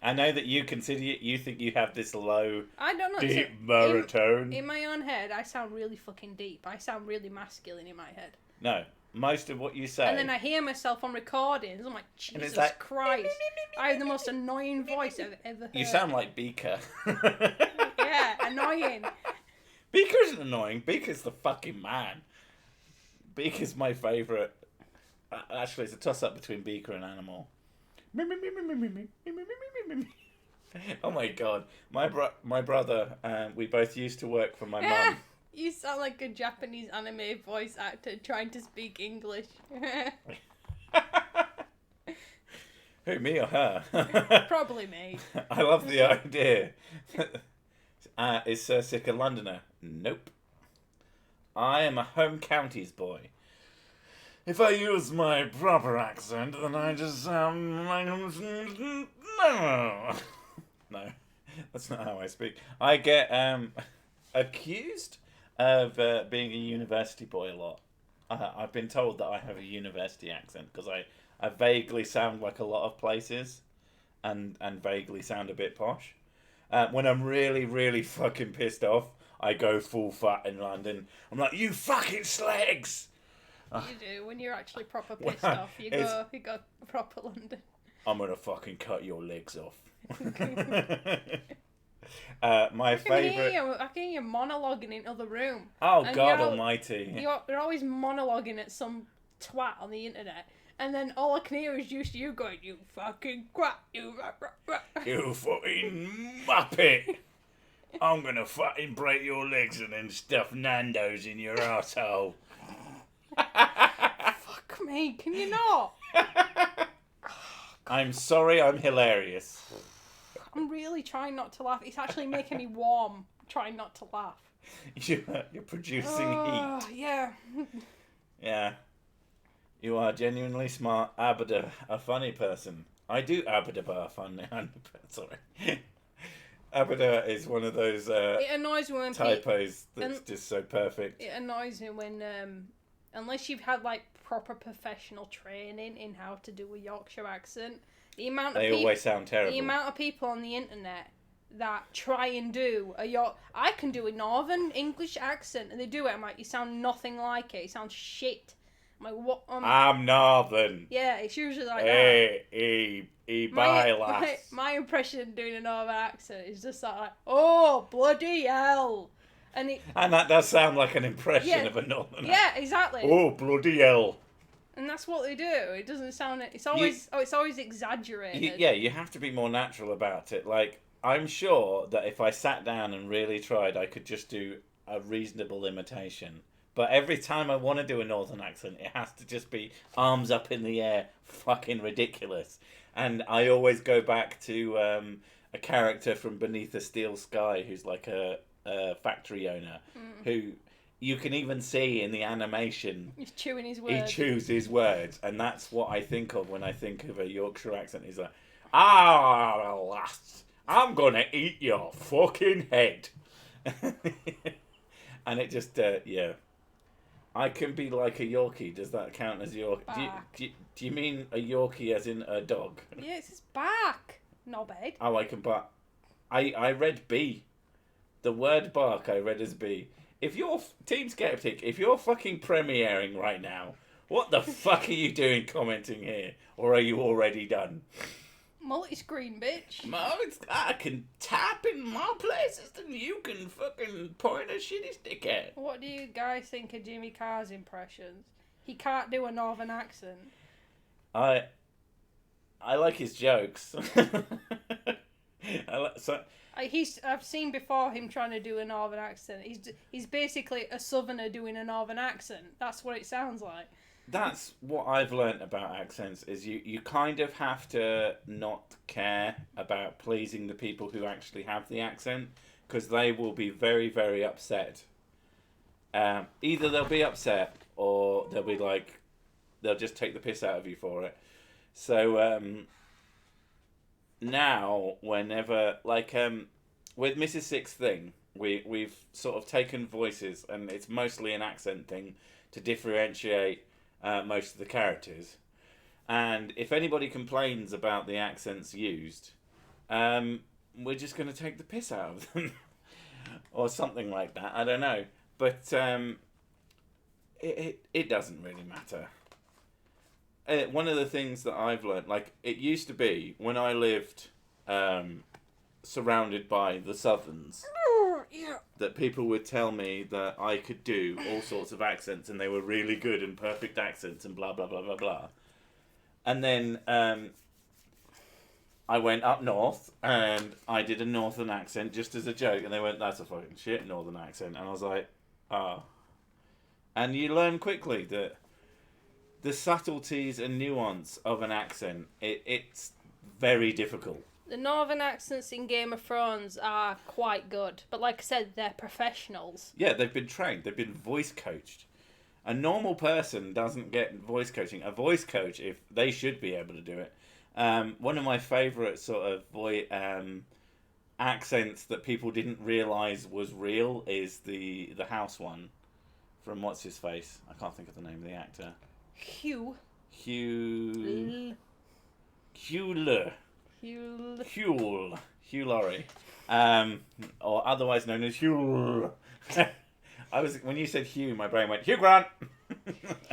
I know that you think you have this low, I don't know, deep baritone. In my own head, I sound really fucking deep. I sound really masculine in my head. No, most of what you say... And then I hear myself on recordings. I'm like, Jesus like, Christ. I have the most annoying voice I've ever heard. You sound like Beaker. Yeah, annoying. Beaker isn't annoying. Beaker's the fucking man. Beaker's my favourite. Actually, it's a toss-up between Beaker and Animal. Oh my god. My brother, we both used to work for my mum. You sound like a Japanese anime voice actor trying to speak English. Who, me or her? Probably me. I love the idea. Is Sir Sick a Londoner? Nope. I am a home counties boy. If I use my proper accent, then I just sound like... No, that's not how I speak. I get accused of being a university boy a lot. I've been told that I have a university accent because I vaguely sound like a lot of places and vaguely sound a bit posh. When I'm really, really fucking pissed off, I go full fat in London. I'm like, you fucking slags! You do. When you're actually proper pissed off, you go proper London. I'm gonna fucking cut your legs off. My favourite... I can hear you monologuing in other room. Oh, God almighty. You're always monologuing at some twat on the internet. And then all I can hear is just you going, you fucking crap, you... You fucking muppet. I'm gonna fucking break your legs and then stuff Nando's in your arsehole. Fuck me, can you not? I'm sorry, I'm hilarious. I'm really trying not to laugh. It's actually making me warm, trying not to laugh. You're producing heat. Yeah. Yeah. You are genuinely smart, Abada, a funny person. I do Abada funny. Sorry. Abada is one of those it annoys me when typos that's just so perfect. It annoys me when, unless you've had like proper professional training in how to do a Yorkshire accent, they always sound terrible. The amount of people on the internet that try and do I can do a Northern English accent, and they do it. I'm like, you sound nothing like it. You sound shit. I'm like, what? I'm Northern. Yeah, it's usually like that. Bye, lass. My impression of doing a Northern accent is just like, oh, bloody hell. And that does sound like an impression of a Northern. Yeah, exactly. Oh, bloody hell. And that's what they do. It doesn't sound... It's always exaggerated. You have to be more natural about it. Like, I'm sure that if I sat down and really tried, I could just do a reasonable imitation. But every time I want to do a Northern accent, it has to just be arms up in the air, fucking ridiculous. And I always go back to a character from Beneath a Steel Sky who's like a factory owner who... You can even see in the animation... He's chewing his words. He chews his words. And that's what I think of when I think of a Yorkshire accent. He's like, lass, I'm going to eat your fucking head. And it just, I can be like a Yorkie. Does that count as Yorkie? Do you mean a Yorkie as in a dog? Yeah, it's his back. Knobhead. Oh, I can bark. I read B. The word bark I read as B. If you're Team Skeptic, if you're fucking premiering right now, what the fuck are you doing commenting here? Or are you already done? Multi-screen, bitch. I can tap in more places than you can fucking point a shitty stick at. What do you guys think of Jimmy Carr's impressions? He can't do a Northern accent. I like his jokes. I've seen before him trying to do a Northern accent. He's basically a Southerner doing a Northern accent. That's what it sounds like. That's what I've learnt about accents, is you kind of have to not care about pleasing the people who actually have the accent, because they will be very, very upset. Either they'll be upset, or they'll be like, they'll just take the piss out of you for it. So now, whenever with Mrs. Six thing, we've sort of taken voices, and it's mostly an accent thing to differentiate most of the characters. And if anybody complains about the accents used, we're just going to take the piss out of them. Or something like that. I don't know. But it doesn't really matter. One of the things that I've learned, like, it used to be, when I lived surrounded by the Southerns, that people would tell me that I could do all sorts of accents, and they were really good and perfect accents, and blah, blah, blah, blah, blah. And then I went up north, and I did a northern accent just as a joke, and they went, that's a fucking shit northern accent. And I was like, ah. And you learn quickly that the subtleties and nuance of an accent, it's very difficult. The northern accents in Game of Thrones are quite good, but like I said, they're professionals. Yeah, they've been trained. They've been voice coached. A normal person doesn't get voice coaching. A voice coach, if they should be able to do it. One of my favourite sort of accents that people didn't realise was real is the house one from What's His Face. I can't think of the name of the actor. Hugh Laurie, or otherwise known as Hugh. When you said Hugh, my brain went Hugh Grant.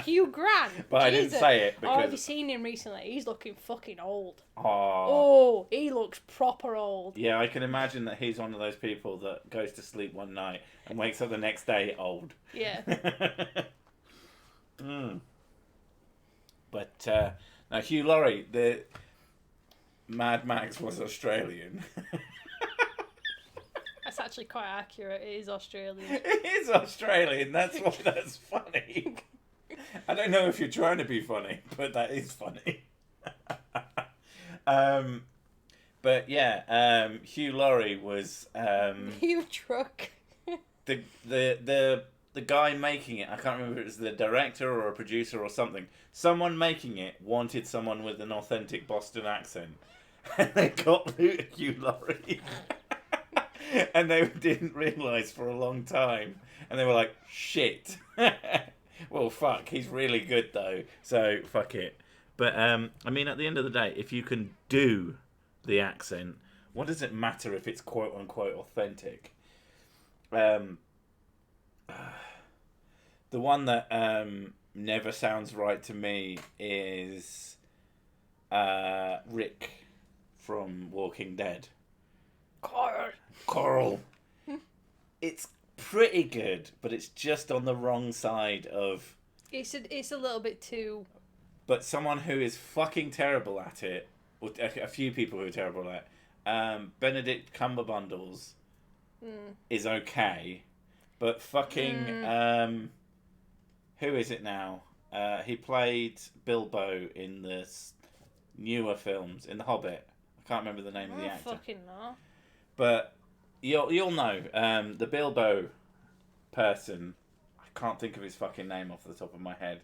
Hugh Grant, but I didn't say it because. Oh, have you seen him recently? He's looking fucking old. Oh, he looks proper old. Yeah, I can imagine that he's one of those people that goes to sleep one night and wakes up the next day old. Yeah. But now Hugh Laurie, the Mad Max was Australian. That's actually quite accurate. It is Australian. It is Australian. That's why that's funny. I don't know if you're trying to be funny, but that is funny. But yeah, Hugh Laurie was Hugh Truck. the guy making it. I can't remember if it was the director or a producer or something. Someone making it wanted someone with an authentic Boston accent, and they got Hugh Laurie. And they didn't realise for a long time. And they were like, shit. Well, fuck, he's really good, though. So, fuck it. But, I mean, at the end of the day, if you can do the accent, what does it matter if it's quote-unquote authentic? The one that never sounds right to me is Rick from Walking Dead. Coral. It's pretty good, but it's just on the wrong side of. It's a little bit too. But someone who is fucking terrible at it, or a few people who are terrible at it, Benedict Cumberbundles is okay, but fucking who is it now? He played Bilbo in the newer films in The Hobbit. I can't remember the name of the actor. Fucking no. But you'll know the Bilbo person. I can't think of his fucking name off the top of my head,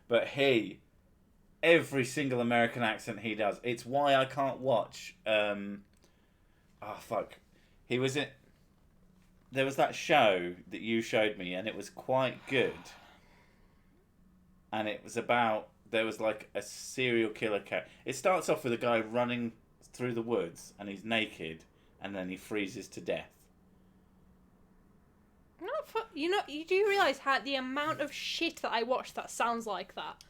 but every single American accent he does. It's why I can't watch. He was in. There was that show that you showed me, and it was quite good. And it was about there was like a serial killer cat. It starts off with a guy running through the woods, and he's naked. And then he freezes to death. You do realise how the amount of shit that I watched that sounds like that.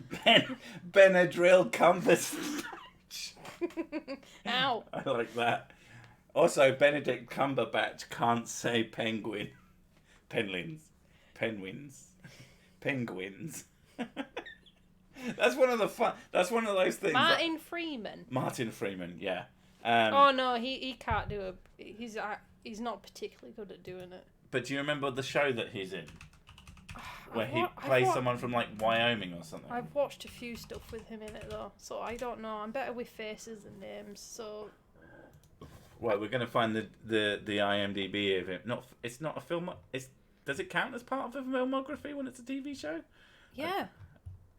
Benadryl Cumberbatch. Ow. I like that. Also, Benedict Cumberbatch can't say penguin. Penguins. That's one of the fun. That's one of those things. Martin Freeman, yeah. Oh no, he can't do it. He's not particularly good at doing it. But do you remember the show that he's in? Where he plays someone from like Wyoming or something. I've watched a few stuff with him in it though, so I don't know. I'm better with faces than names, so. Well, we're gonna find the IMDb of it. It's not a film. Does it count as part of a filmography when it's a TV show? Yeah,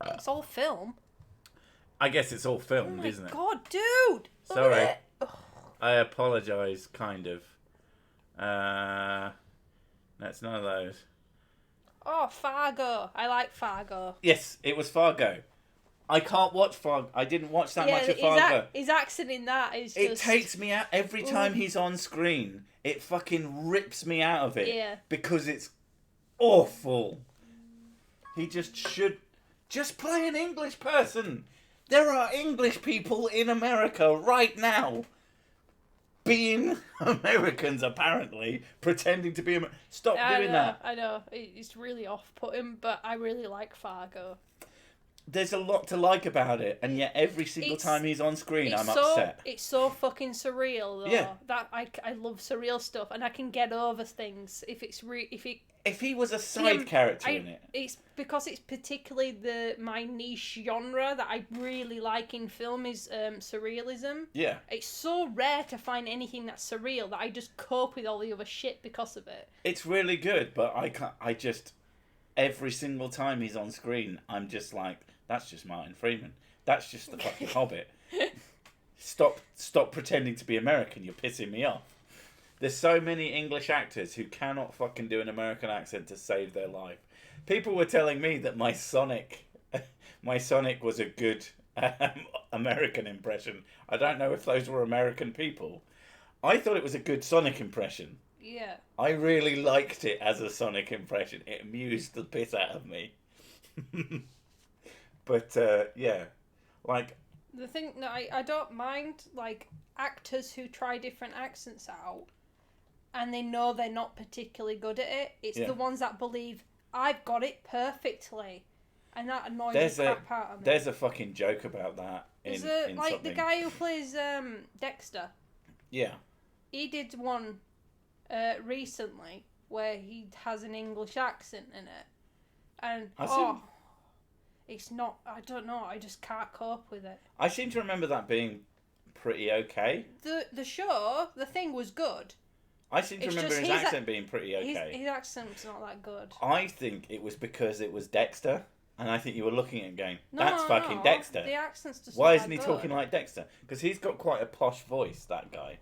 it's all film. I guess it's all Oh filmed, my isn't it? god, dude! Sorry. Ugh. I apologise, kind of. That's none of those. Oh, Fargo. I like Fargo. Yes, it was Fargo. I can't watch Fargo. I didn't watch that much of Fargo. His accent in that is It just... takes me out every time he's on screen. It fucking rips me out of it. Yeah. Because it's awful. He just should just play an English person. There are English people in America right now being Americans, apparently, pretending to be Stop doing that. I know. It's really off-putting, but I really like Fargo. There's a lot to like about it, and yet every single time he's on screen, I'm upset. It's so fucking surreal, though. Yeah. That I love surreal stuff, and I can get over things if it's If he was a side character in it. It's because it's particularly my niche genre that I really like in film is surrealism. Yeah. It's so rare to find anything that's surreal that I just cope with all the other shit because of it. It's really good, but I just every single time he's on screen, I'm just like, that's just Martin Freeman. That's just the fucking Hobbit. Stop pretending to be American. You're pissing me off. There's so many English actors who cannot fucking do an American accent to save their life. People were telling me that my Sonic was a good American impression. I don't know if those were American people. I thought it was a good Sonic impression. Yeah. I really liked it as a Sonic impression. It amused the piss out of me. But, yeah. Like... The thing, no, I don't mind, like, actors who try different accents out and they know they're not particularly good at it. It's the ones that believe, I've got it perfectly. And that annoys the crap out of me. There's a fucking joke about that in like, something. the guy who plays Dexter. Yeah. He did one recently where he has an English accent in it. And, it's not, I don't know, I just can't cope with it. I seem to remember that being pretty okay. The thing was good. I seem to remember his accent being pretty okay. His accent's not that good. I think it was because it was Dexter, and I think you were looking at it going, that's fucking Dexter. The accent's just Why not isn't he that talking good. like Dexter? Because he's got quite a posh voice, that guy.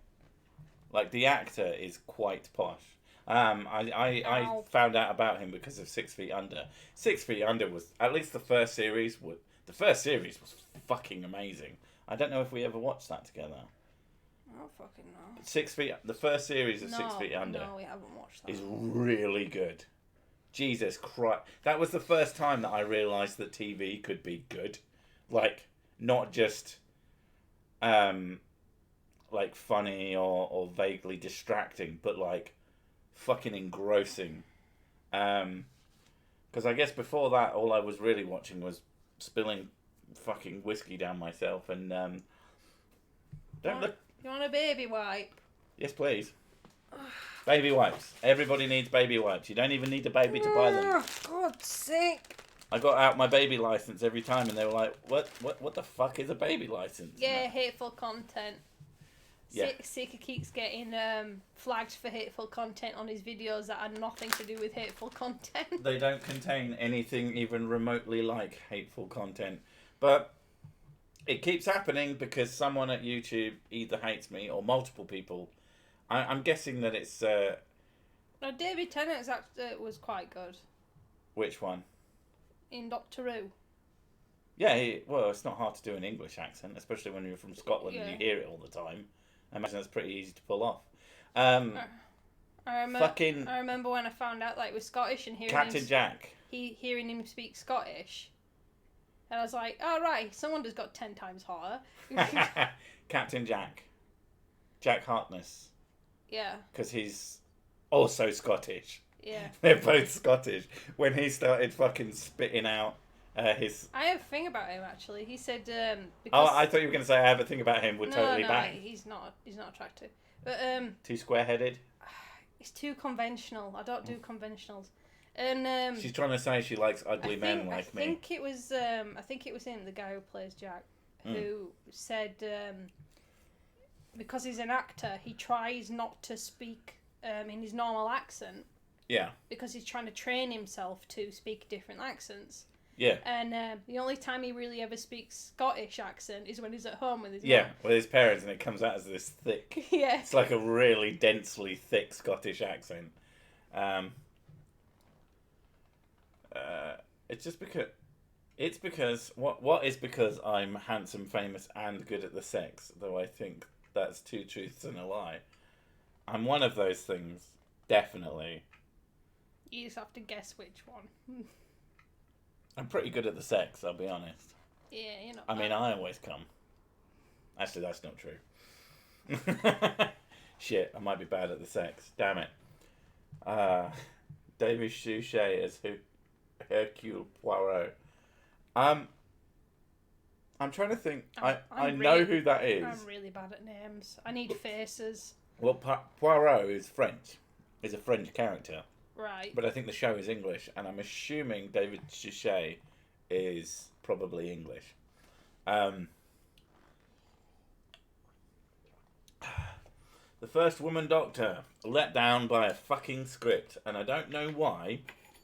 Like, the actor is quite posh. I found out about him because of 6 Feet Under. 6 Feet Under was, at least the first series was fucking amazing. I don't know if we ever watched that together. I don't fucking know. 6 Feet, the first series of 6 Feet Under. No, we haven't watched that. Is really good. Jesus Christ. That was the first time that I realised that TV could be good. Like, not just, like, funny or vaguely distracting, but, like, fucking engrossing. Because I guess before that, all I was really watching was spilling fucking whiskey down myself and, don't look... You want a baby wipe? Yes, please. Baby wipes. Everybody needs baby wipes. You don't even need a baby to buy them. God's sake. I got out my baby license every time and they were like, what the fuck is a baby license? Yeah, hateful content. Yeah. Sika keeps getting flagged for hateful content on his videos that had nothing to do with hateful content. They don't contain anything even remotely like hateful content. But it keeps happening because someone at YouTube either hates me or multiple people. I'm guessing that it's... No, David Tennant's was quite good. Which one? In Doctor Who. Yeah, well, it's not hard to do an English accent, especially when you're from Scotland and you hear it all the time. I imagine that's pretty easy to pull off. I remember when I found out that he was Scottish and Captain Jack. Hearing him speak Scottish. And I was like, oh, right, someone who's got 10 times hotter. Captain Jack. Jack Harkness. Yeah. Because he's also Scottish. Yeah. They're both Scottish. When he started fucking spitting out his... I have a thing about him, actually. He said... Oh, I thought you were going to say I have a thing about him would totally bang. No, he's not attractive. But, Too square-headed? It's too conventional. I don't do conventionals. And she's trying to say she likes ugly men like me. I think it was him, the guy who plays Jack, who said because he's an actor, he tries not to speak in his normal accent. Yeah. Because he's trying to train himself to speak different accents. Yeah. And the only time he really ever speaks Scottish accent is when he's at home with his Yeah, mum. with his parents, and it comes out as this thick. Yeah. It's like a really densely thick Scottish accent. It's just because. It's because what is because I'm handsome, famous, and good at the sex. Though I think that's two truths and a lie. I'm one of those things, definitely. You just have to guess which one. I'm pretty good at the sex. I'll be honest. Yeah, you know. I mean, I always come. Actually, that's not true. Shit, I might be bad at the sex. Damn it. David Suchet as Hercule Poirot. I'm trying to think. I know who that is. I'm really bad at names. I need faces. Well, Poirot is French. Is a French character. Right. But I think the show is English, and I'm assuming David Suchet is probably English. The first woman doctor, let down by a fucking script, and I don't know why,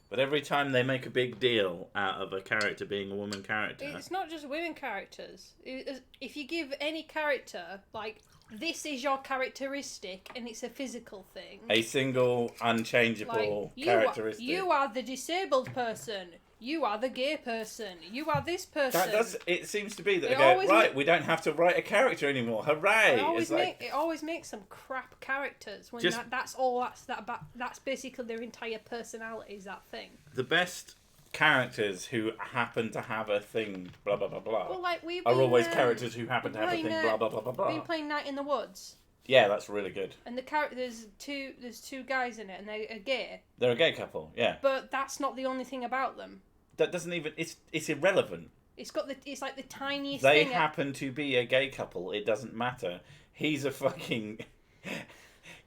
but every time they make a big deal out of a character being a woman character... It's not just women characters. If you give any character, like, this is your characteristic, and it's a physical thing... A single, unchangeable characteristic. You are the disabled person. You are the gay person. You are this person. It seems to be that they go, right, we don't have to write a character anymore. Hooray! It always makes some crap characters when that's basically their entire personality is that thing. The best characters who happen to have a thing, blah blah blah blah, well, like are always characters who happen to have a thing, blah blah blah blah blah. We've been playing Night in the Woods. Yeah, that's really good. And there's two guys in it, and they're gay. They're a gay couple, yeah. But that's not the only thing about them. That doesn't even. It's irrelevant. It's like the tiniest thing. They happen to be a gay couple. It doesn't matter. He's a fucking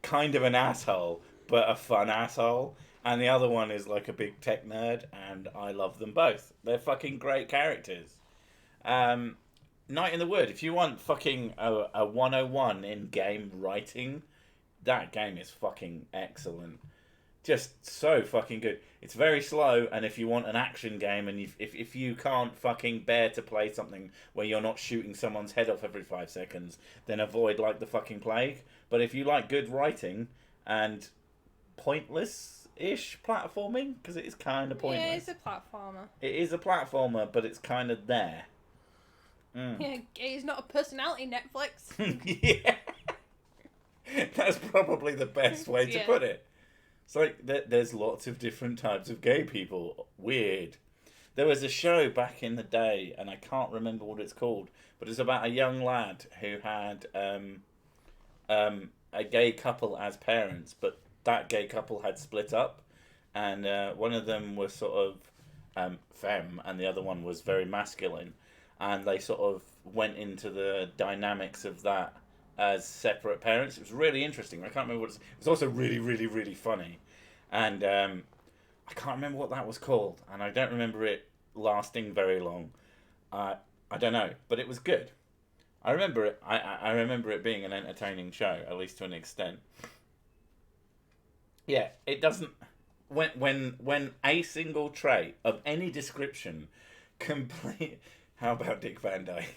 kind of an asshole, but a fun asshole. And the other one is like a big tech nerd, and I love them both. They're fucking great characters. Night in the Wood. If you want fucking a 101 in game writing, that game is fucking excellent. Just so fucking good. It's very slow, and if you want an action game, and if you can't fucking bear to play something where you're not shooting someone's head off every 5 seconds, then avoid like the fucking plague. But if you like good writing and pointless-ish platforming, because it is kind of pointless. Yeah, it's a platformer. It is a platformer, but it's kind of there. Mm. Yeah, gay is not a personality, Netflix. Yeah. That's probably the best way to put it. It's like there's lots of different types of gay people. Weird. There was a show back in the day, and I can't remember what it's called, but it's about a young lad who had a gay couple as parents, but that gay couple had split up, and one of them was sort of femme, and the other one was very masculine, and they sort of went into the dynamics of that as separate parents. It was really interesting. I can't remember what it was also really, really, really funny. And I can't remember what that was called. And I don't remember it lasting very long. I don't know. But it was good. I remember it. I remember it being an entertaining show, at least to an extent. Yeah, it doesn't... When a single trait of any description complete... How about Dick Van Dyke?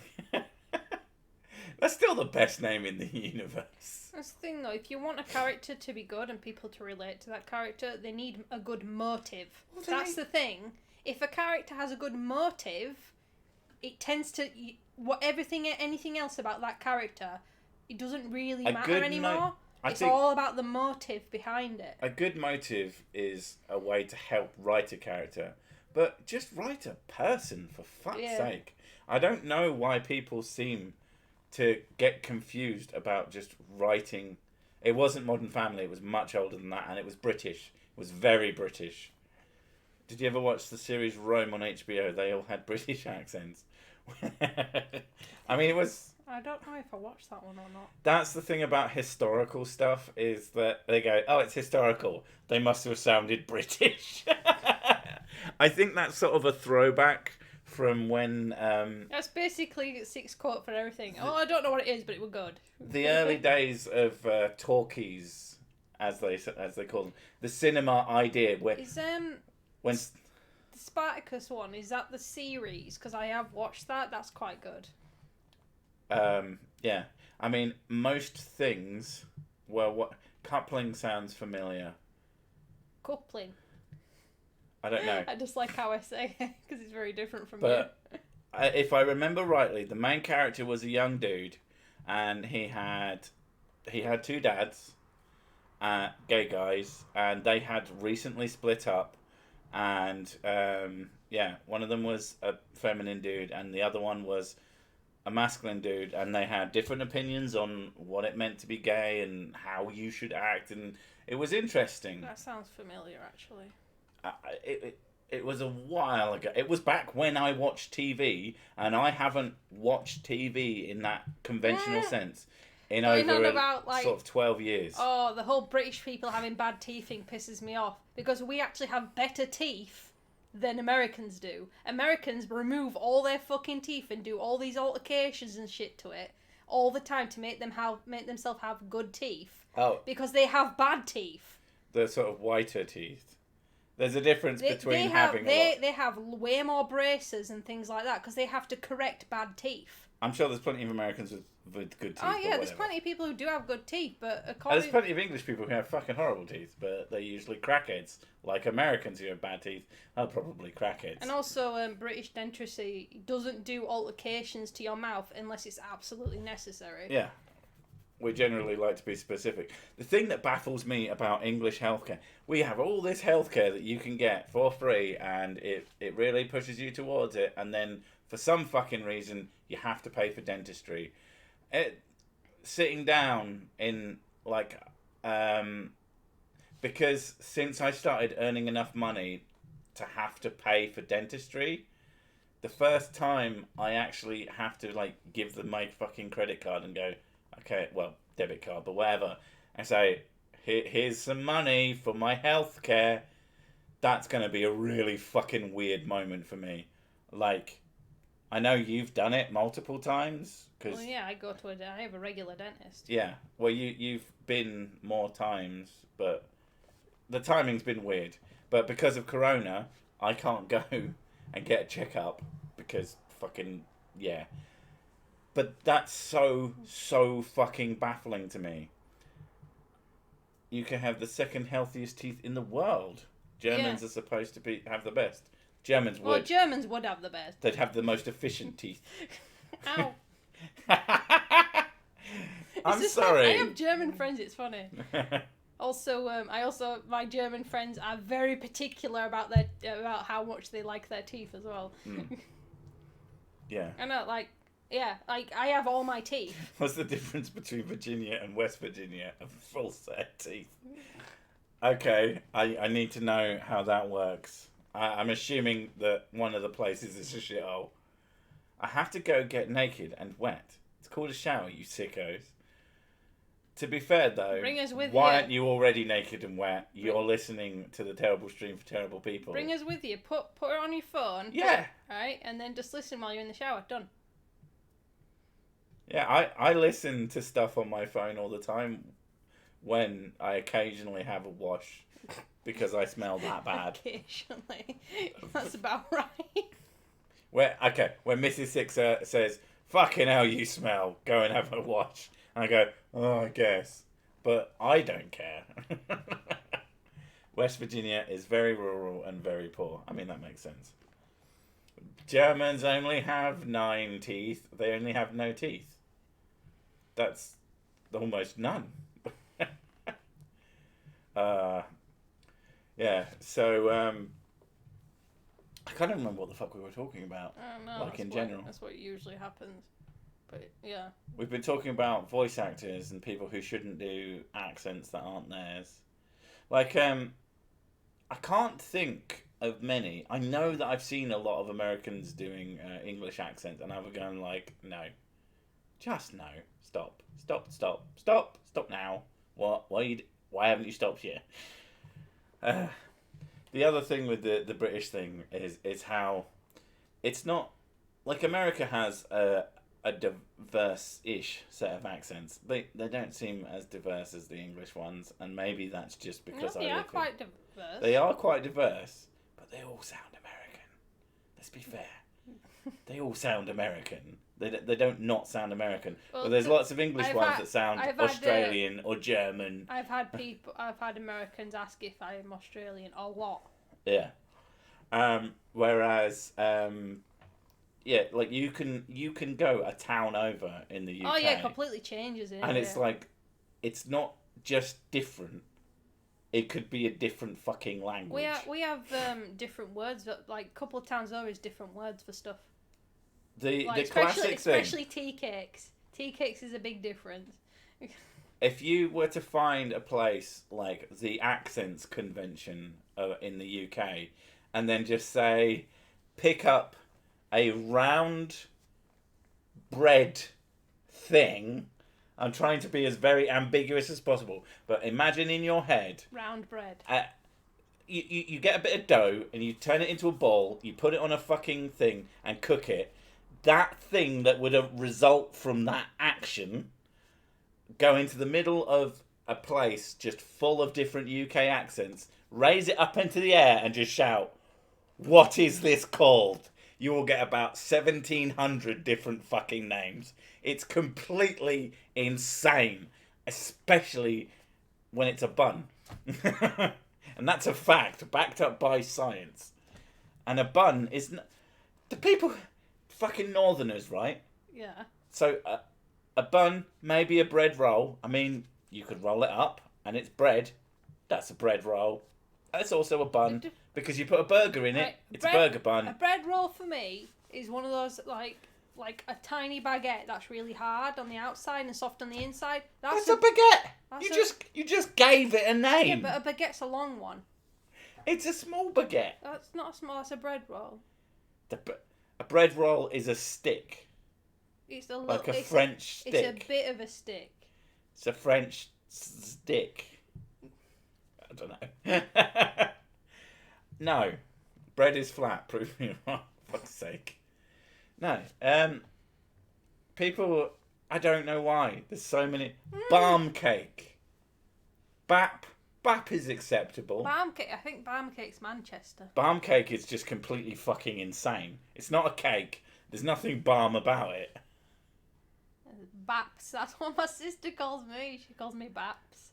That's still the best name in the universe. That's the thing, though. If you want a character to be good and people to relate to that character, they need a good motive. Well, that's the thing. If a character has a good motive, it tends to... anything else about that character, it doesn't really matter anymore. It's all about the motive behind it. A good motive is a way to help write a character. But just write a person, for fuck's sake. I don't know why people seem to get confused about just writing. It wasn't Modern Family, it was much older than that, and it was British. It was very British. Did you ever watch the series Rome on HBO? They all had British accents. I mean, it was... I don't know if I watched that one or not. That's the thing about historical stuff, is that they go, oh, it's historical. They must have sounded British. I think that's sort of a throwback from when... That's basically 6 quote for everything. I don't know what it is, but it was good. The early days of talkies, as they call them. The cinema idea. Where, Is when the the Spartacus one, is that the series? Because I have watched that. That's quite good. Yeah. I mean, most things. Well, what coupling sounds familiar. Coupling. I don't know. I just like how I say it because it's very different from But if I remember rightly, the main character was a young dude, and he had two dads, gay guys, and they had recently split up, and one of them was a feminine dude, and the other one was a masculine dude, and they had different opinions on what it meant to be gay and how you should act, and it was interesting. That sounds familiar, actually. It was a while ago. It was back when I watched TV, and I haven't watched TV in that conventional sense in over sort of 12 years. Oh, the whole British people having bad teeth thing pisses me off, because we actually have better teeth than Americans do. Americans remove all their fucking teeth and do all these altercations and shit to it all the time to make themselves have good teeth. Oh. Because they have bad teeth. The sort of whiter teeth. There's a difference between having they have way more braces and things like that because they have to correct bad teeth. I'm sure there's plenty of Americans with good teeth. Oh yeah, there's plenty of people who do have good teeth, but there's plenty of English people who have fucking horrible teeth, but they're usually crackheads. Like Americans who have bad teeth are probably crackheads. And also, British dentistry doesn't do altercations to your mouth unless it's absolutely necessary. Yeah. We generally like to be specific. The thing that baffles me about English healthcare, we have all this healthcare that you can get for free, and it really pushes you towards it, and then for some fucking reason you have to pay for dentistry. Sitting down in because since I started earning enough money to have to pay for dentistry, the first time I actually have to give them my fucking credit card and go, okay, well, debit card, but whatever, and say, here's some money for my healthcare. That's going to be a really fucking weird moment for me. I know you've done it multiple times. Well, yeah, I have a regular dentist. Yeah, well, you've been more times, but the timing's been weird. But because of Corona, I can't go and get a checkup because fucking, yeah. But that's so fucking baffling to me. You can have the second healthiest teeth in the world. Germans are supposed to have the best. Germans would. Well, Germans would have the best. They'd have the most efficient teeth. Ow. I'm sorry. I have German friends, it's funny. Also, my German friends are very particular about how much they like their teeth as well. Mm. Yeah. I know, I have all my teeth. What's the difference between Virginia and West Virginia? A full set of teeth. Okay, I need to know how that works. I'm assuming that one of the places is a shithole. I have to go get naked and wet. It's called a shower, you sickos. To be fair, though, why aren't you already naked and wet? You're listening to the Terrible Stream for Terrible People. Bring us with you. Put it on your phone. Yeah. Right, and then just listen while you're in the shower. Done. Yeah, I listen to stuff on my phone all the time when I occasionally have a wash because I smell that bad. Occasionally. That's about right. When Mrs. Sixer says, fucking hell you smell, go and have a wash. And I go, oh, I guess. But I don't care. West Virginia is very rural and very poor. I mean, that makes sense. Germans only have 9 teeth. They only have no teeth. That's almost none. Yeah, so, I can't even remember what the fuck we were talking about. No, in general. That's what usually happens. But, yeah. We've been talking about voice actors and people who shouldn't do accents that aren't theirs. I can't think of many. I know that I've seen a lot of Americans doing English accents, and I'm going no. Just no. Stop now. What? Why haven't you stopped yet? The other thing with the British thing is how it's not America has a diverse-ish set of accents. They don't seem as diverse as the English ones, and maybe that's just because they are quite diverse. They are quite diverse, but they all sound let's be fair. They all sound American. They don't not sound American. Well, But there's lots of English ones that sound I've Australian or German. I've had Americans ask if I'm Australian or what. Yeah. Whereas, yeah, like you can go a town over in the UK. Oh yeah, it completely changes it. And it's like, it's not just different. It could be a different fucking language. We have different words, but like a couple of towns over is different words for stuff. The Like, classic especially tea cakes. Tea cakes is a big difference. If you were to find a place like the Accents Convention in the UK, and then just say, pick up a round bread thing. I'm trying to be as very ambiguous as possible, but imagine in your head... Round bread. You get a bit of dough, and you turn it into a ball, you put it on a fucking thing, and cook it. That thing that would result from that action, go into the middle of a place just full of different UK accents, raise it up into the air, and just shout, "What is this called?" You will get about 1,700 different fucking names. It's completely insane, especially when it's a bun. And that's a fact, backed up by science. And a bun is... The people... Fucking northerners, right? Yeah. So, a bun, maybe a bread roll. I mean, you could roll it up, and it's bread. That's a bread roll. That's also a bun, because you put a burger in it. It's a burger bun. A bread roll for me is one of those, like a tiny baguette that's really hard on the outside and soft on the inside. That's a baguette! You just gave it a name. Yeah, but a baguette's a long one. It's a small baguette. That's not a small, that's a bread roll. A bread roll is a stick. It's a like a French stick. It's a bit of a stick. It's a French stick. I don't know. No. Bread is flat. Prove me wrong. For fuck's sake. No. People, I don't know why. There's so many. Barm cake. Bap is acceptable. Barm cake. I think barm cake's Manchester. Barm cake is just completely fucking insane. It's not a cake. There's nothing barm about it. Baps. That's what my sister calls me. She calls me Baps.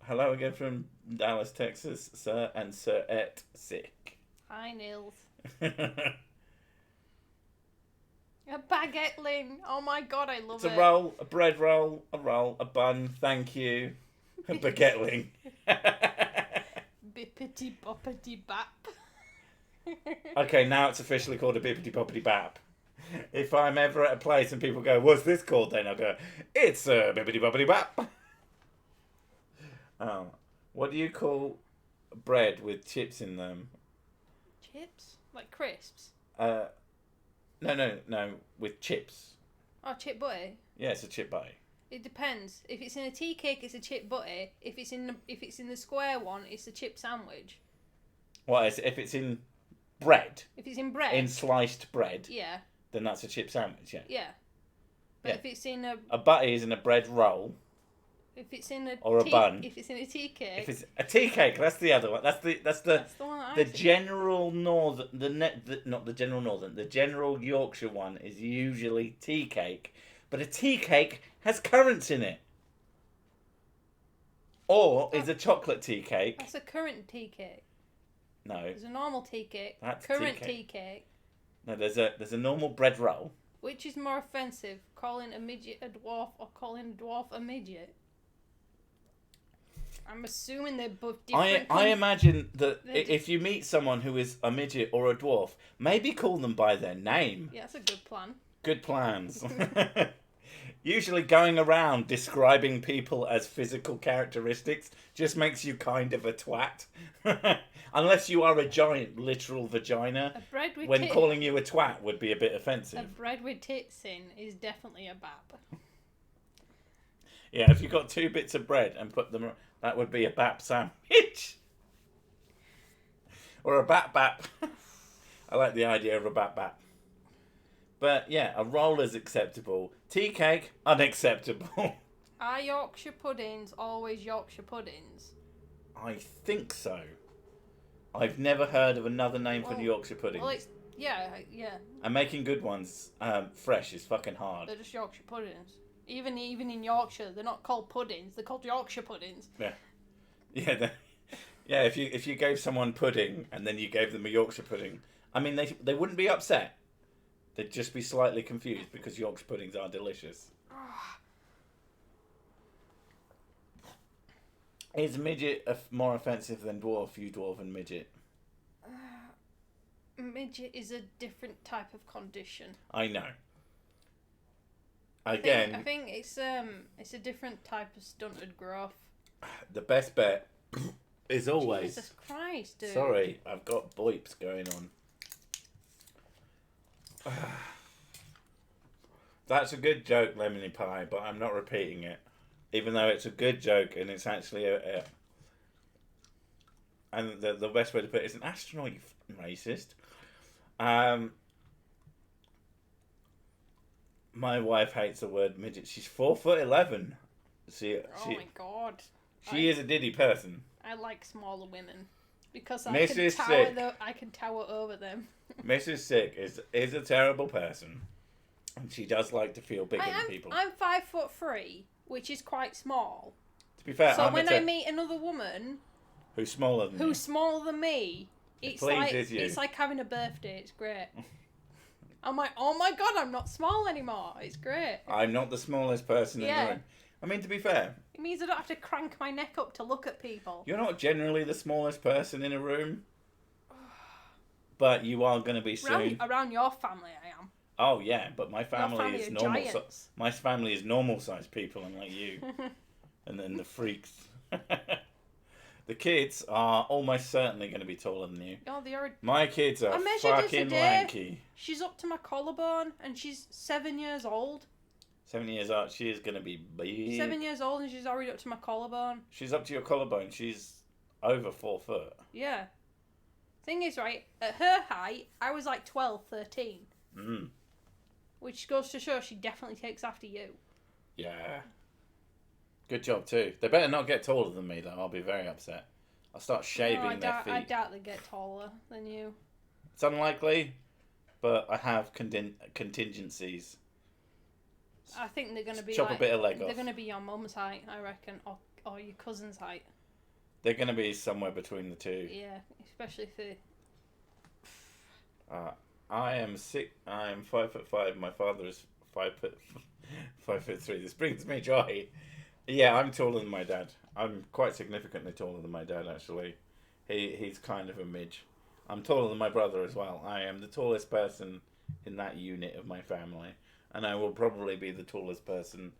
Hello again from Dallas, Texas, Sir and Sir Et Sick. Hi, Nils. A baguette-ling. Oh my god, I love it. It's a roll, a bread roll, a bun, thank you. A baguette-ling. Bippity boppity bap. Okay, now it's officially called a bippity boppity bap. If I'm ever at a place and people go, "What's this called?" then I'll go, "It's a bippity boppity bap." Oh, what do you call bread with chips in them? Chips? Like crisps? No, with chips. Oh, chip butty. Yeah, it's a chip butty. It depends. If it's in a tea cake, it's a chip butty. If it's in the square one, it's a chip sandwich. What? If it's in bread? If it's in bread. In sliced bread? Yeah. Then that's a chip sandwich, yeah. Yeah. But if it's in a butty is in a bread roll. If it's in a bun. If it's in a tea cake. If it's a tea cake, that's the other one. That's the one the general northern not the general northern. The general Yorkshire one is usually tea cake, but a tea cake has currants in it. Or is a chocolate tea cake. That's a currant tea cake. No. There's a normal tea cake. That's currant tea cake. No, there's a normal bread roll. Which is more offensive, calling a midget a dwarf or calling a dwarf a midget? I'm assuming they're both different. I imagine that if you meet someone who is a midget or a dwarf, maybe call them by their name. Yeah, that's a good plan. Good plans. Usually going around describing people as physical characteristics just makes you kind of a twat. Unless you are a giant literal vagina. When calling you a twat would be a bit offensive. A bread with tits in is definitely a bap. Yeah, if you got 2 bits of bread and put them... That would be a bap sandwich. Or a bap. I like the idea of a bap. But yeah, a roll is acceptable. Tea cake, unacceptable. Are Yorkshire puddings always Yorkshire puddings? I think so. I've never heard of another name for Well- the Yorkshire puddings. Well, it's yeah. And making good ones fresh is fucking hard. They're just Yorkshire puddings. Even in Yorkshire, they're not called puddings. They're called Yorkshire puddings. Yeah. Yeah. If you gave someone pudding and then you gave them a Yorkshire pudding, I mean they wouldn't be upset. They'd just be slightly confused because Yorkshire puddings are delicious. Is midget more offensive than dwarf? You dwarf and midget. Midget is a different type of condition. I know. I Again, think it's a different type of stunted growth. the best bet is always. Jesus Christ, dude. Sorry, I've got boips going on. That's a good joke, Lemony Pie, but I'm not repeating it. Even though it's a good joke and it's actually and the best way to put it is an astronaut, you fucking racist. My wife hates the word midget. She's 4'11". Oh my god. She is a diddy person. I like smaller women because I can tower over them. Mrs. Sick is a terrible person, and she does like to feel bigger than people. I'm 5'3", which is quite small. To be fair, So I'm when I meet another woman who's smaller than me, it's pleases you. it's like having a birthday. It's great. I'm like, oh my god, I'm not small anymore. It's great. I'm not the smallest person in the room. I mean, to be fair, it means I don't have to crank my neck up to look at people. You're not generally the smallest person in a room, but you are going to be soon. Around your family, I am. Oh yeah, but my family is normal. Giants. My family is normal-sized people, unlike you, and then the freaks. The kids are almost certainly going to be taller than you. Oh, they are. My kids are fucking lanky. She's up to my collarbone, and she's 7 years old. 7 years old, she is going to be big. 7 years old, and she's already up to my collarbone. She's up to your collarbone. She's over 4 foot. Yeah. Thing is, right, at her height, I was like 12, 13. Which goes to show she definitely takes after you. Yeah. Good job, too. They better not get taller than me, though. I'll be very upset. I'll start shaving their feet. I doubt they get taller than you. It's unlikely, but I have contingencies. I think they're going to be Chop a bit of leg off. They're going to be your mum's height, I reckon, or your cousin's height. They're going to be somewhere between the two. Yeah, especially if they... I am 5'5". My father is 5'3". This brings me joy. Yeah, I'm taller than my dad. I'm quite significantly taller than my dad, actually. He's kind of a midge. I'm taller than my brother as well. I am the tallest person in that unit of my family. And I will probably be the tallest person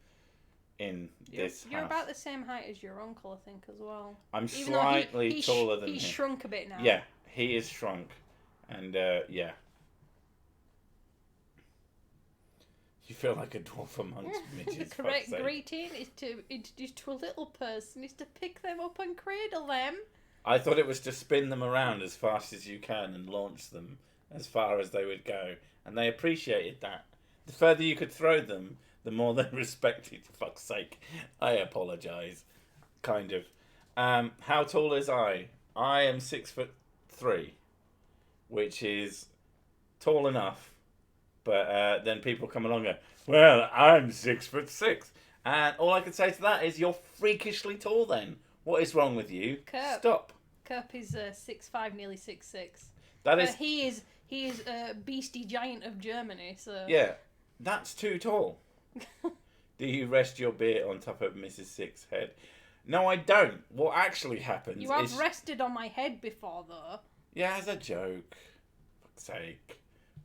in this house. You're about the same height as your uncle, I think, as well. I'm slightly taller than him. He's shrunk a bit now. Yeah, he is shrunk. And, yeah. You feel like a dwarf amongst midgets. The correct greeting is to introduce to a little person is to pick them up and cradle them. I thought it was to spin them around as fast as you can and launch them as far as they would go. And they appreciated that. The further you could throw them, the more they respected. For fuck's sake. I apologise. Kind of. How tall is I? I am 6'3", which is tall enough. But then people come along and go, well, I'm 6'6". And all I can say to that is, you're freakishly tall then. What is wrong with you? Kirk. Stop. Kirk is 6'5", nearly 6'6". That is... He is a beastie giant of Germany, so... Yeah, that's too tall. Do you rest your beer on top of Mrs. Six's head? No, I don't. What actually happens You have rested on my head before, though. Yeah, as a joke. For fuck's sake.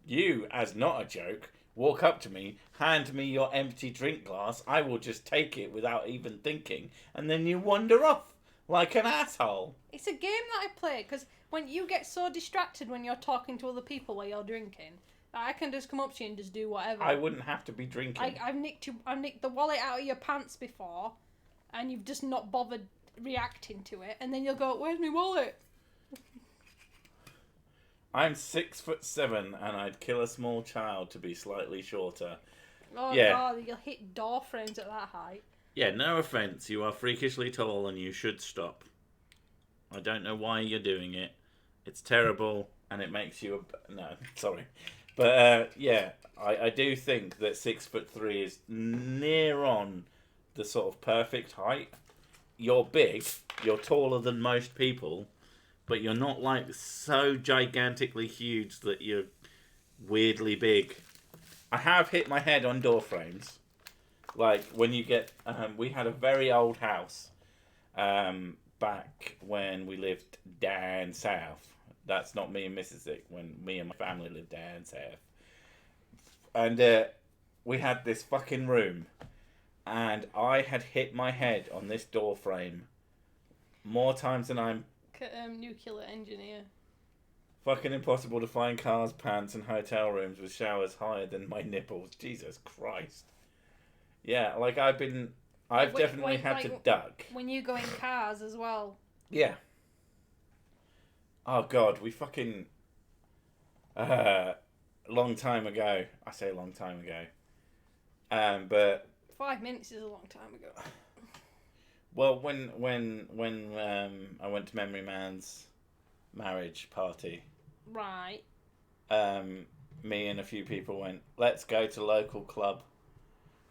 You, as not a joke, walk up to me, hand me your empty drink glass, I will just take it without even thinking, and then you wander off like an asshole. It's a game that I play, because when you get so distracted when you're talking to other people while you're drinking, I can just come up to you and just do whatever. I wouldn't have to be drinking. I've nicked the wallet out of your pants before, and you've just not bothered reacting to it, and then you'll go, where's my wallet? I'm 6'7", and I'd kill a small child to be slightly shorter. Oh yeah. God, you'll hit door frames at that height. Yeah, no offence, you are freakishly tall and you should stop. I don't know why you're doing it. It's terrible, and it makes you no, sorry, but yeah, I do think that 6'3" is near on the sort of perfect height. You're big, you're taller than most people, but you're not like so gigantically huge that you're weirdly big. I have hit my head on door frames. Like when you get, we had a very old house back when we lived down south. That's not me and Mrs. Zick, when me and my family lived down south. And we had this fucking room, and I had hit my head on this door frame more times than I'm nuclear engineer. fucking impossible to find cars, pants, and hotel rooms with showers higher than my nipples. Jesus Christ. Yeah, like I've definitely had to duck. When you go in cars as well. Yeah. Oh God, we fucking long time ago. I say a long time ago. But 5 minutes is a long time ago. Well, when I went to Memory Man's marriage party. Right. Me and a few people went, let's go to local club.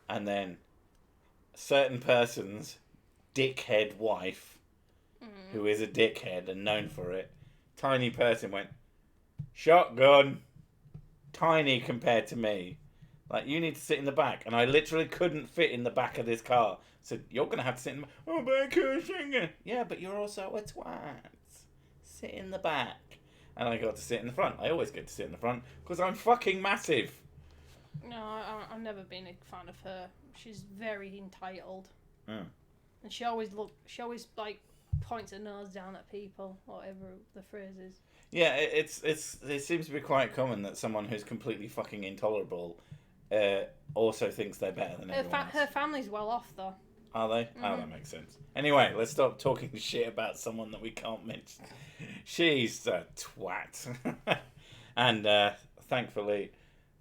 And then a certain person's dickhead wife, who is a dickhead and known for it, tiny person went, shotgun. Tiny compared to me. Like, you need to sit in the back. And I literally couldn't fit in the back of this car. So you're going to have to sit in the back. Oh, back singer. Yeah, but you're also a twat. Sit in the back. And I got to sit in the front. I always get to sit in the front because I'm fucking massive. No, I've never been a fan of her. She's very entitled. Mm. And she always like points her nose down at people, whatever the phrase is. Yeah, it seems to be quite common that someone who's completely fucking intolerable also thinks they're better than everyone else. Her family's well off, though. Are they? Mm-hmm. Oh, that makes sense. Anyway, let's stop talking shit about someone that we can't mention. She's a twat. And thankfully,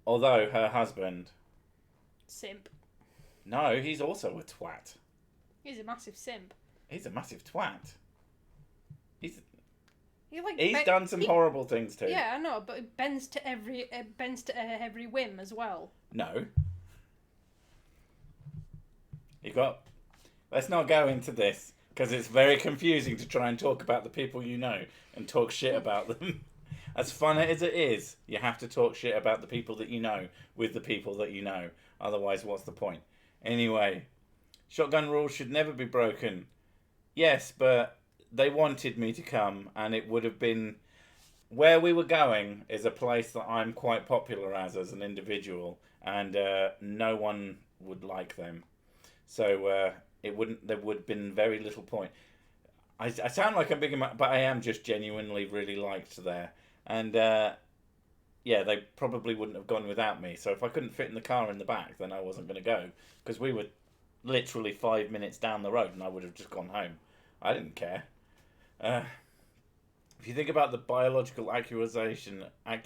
although her husband... Simp. No, he's also a twat. He's a massive simp. He's a massive twat. He's done some horrible things too. Yeah, I know, but it bends to every whim as well. No. Let's not go into this because it's very confusing to try and talk about the people you know and talk shit about them. As fun as it is, you have to talk shit about the people that you know with the people that you know. Otherwise, what's the point? Anyway, shotgun rules should never be broken. Yes, but they wanted me to come, and it would have been... Where we were going is a place that I'm quite popular as an individual, and no one would like them. So there would have been very little point. I sound like I'm big, but I am just genuinely really liked there. And yeah, they probably wouldn't have gone without me. So if I couldn't fit in the car in the back, then I wasn't going to go. Because we were literally 5 minutes down the road, and I would have just gone home. I didn't care. If you think about the biological actualization of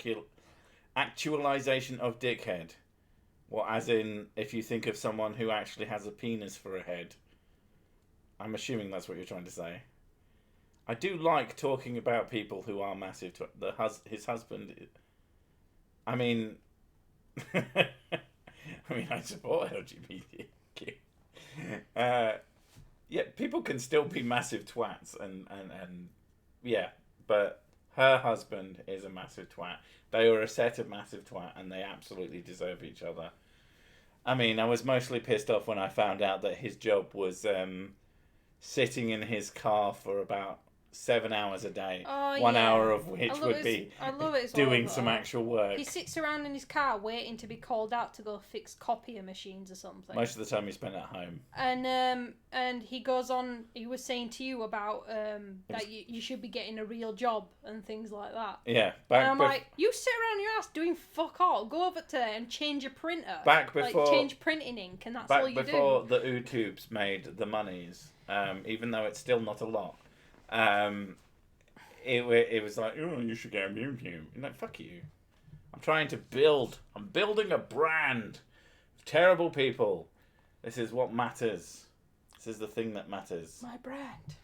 dickhead, well, as in if you think of someone who actually has a penis for a head, I'm assuming that's what you're trying to say. I do like talking about people who are massive. His husband. I mean, I support LGBTQ. Yeah, people can still be massive twats, and yeah, but her husband is a massive twat. They were a set of massive twat, and they absolutely deserve each other. I mean, I was mostly pissed off when I found out that his job was sitting in his car for about 7 hours a day. Oh, 1 yeah. hour of which would be doing some actual work. He sits around in his car waiting to be called out to go fix copier machines or something. Most of the time he spent at home. And he goes on, he was saying to you about that you should be getting a real job and things like that. Yeah. And I'm like, you sit around your ass doing fuck all. Go over to and change your printer. Change printing ink, and that's all you do. Back before the YouTubes made the monies, even though it's still not a lot. It was like, oh, you should get a YouTube. You're like, fuck you. I'm building a brand of terrible people. This is what matters. This is the thing that matters. My brand.